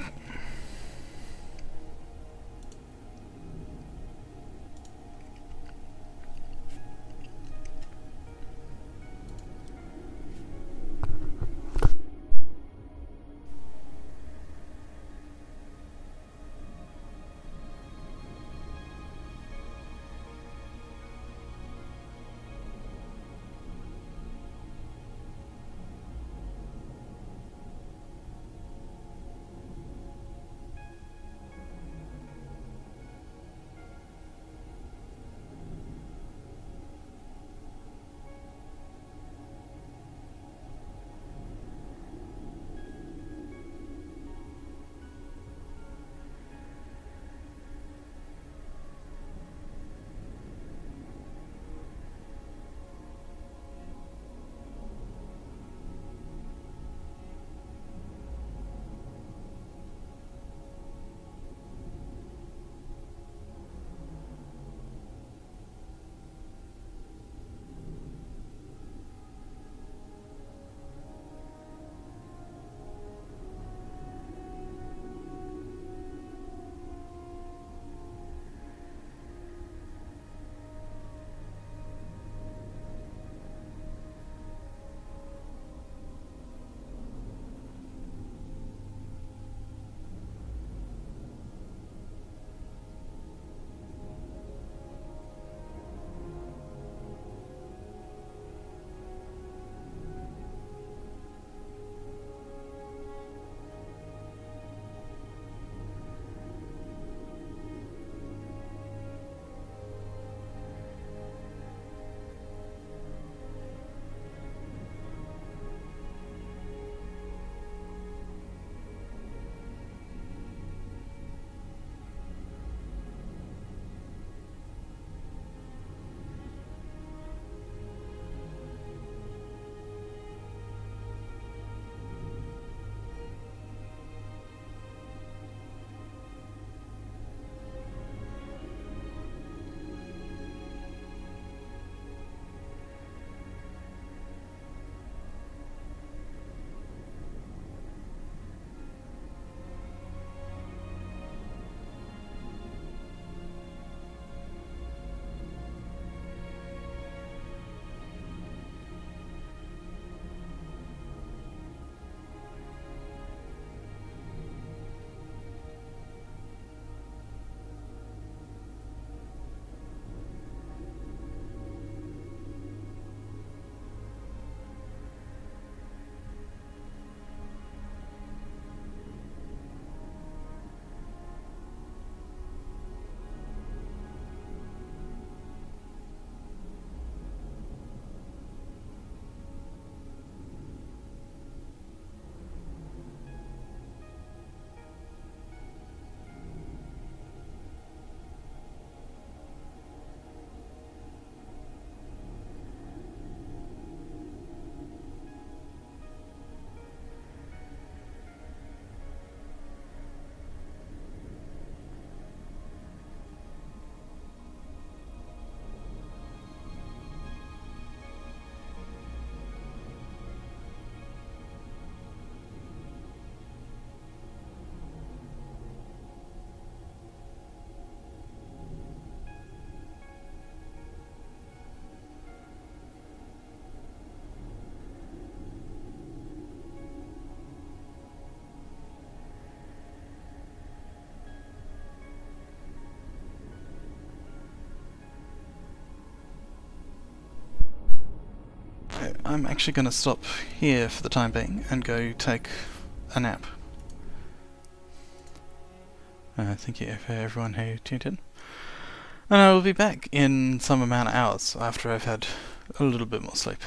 I'm actually going to stop here for the time being and go take a nap. Thank you for everyone who tuned in. And I will be back in some amount of hours after I've had a little bit more sleep.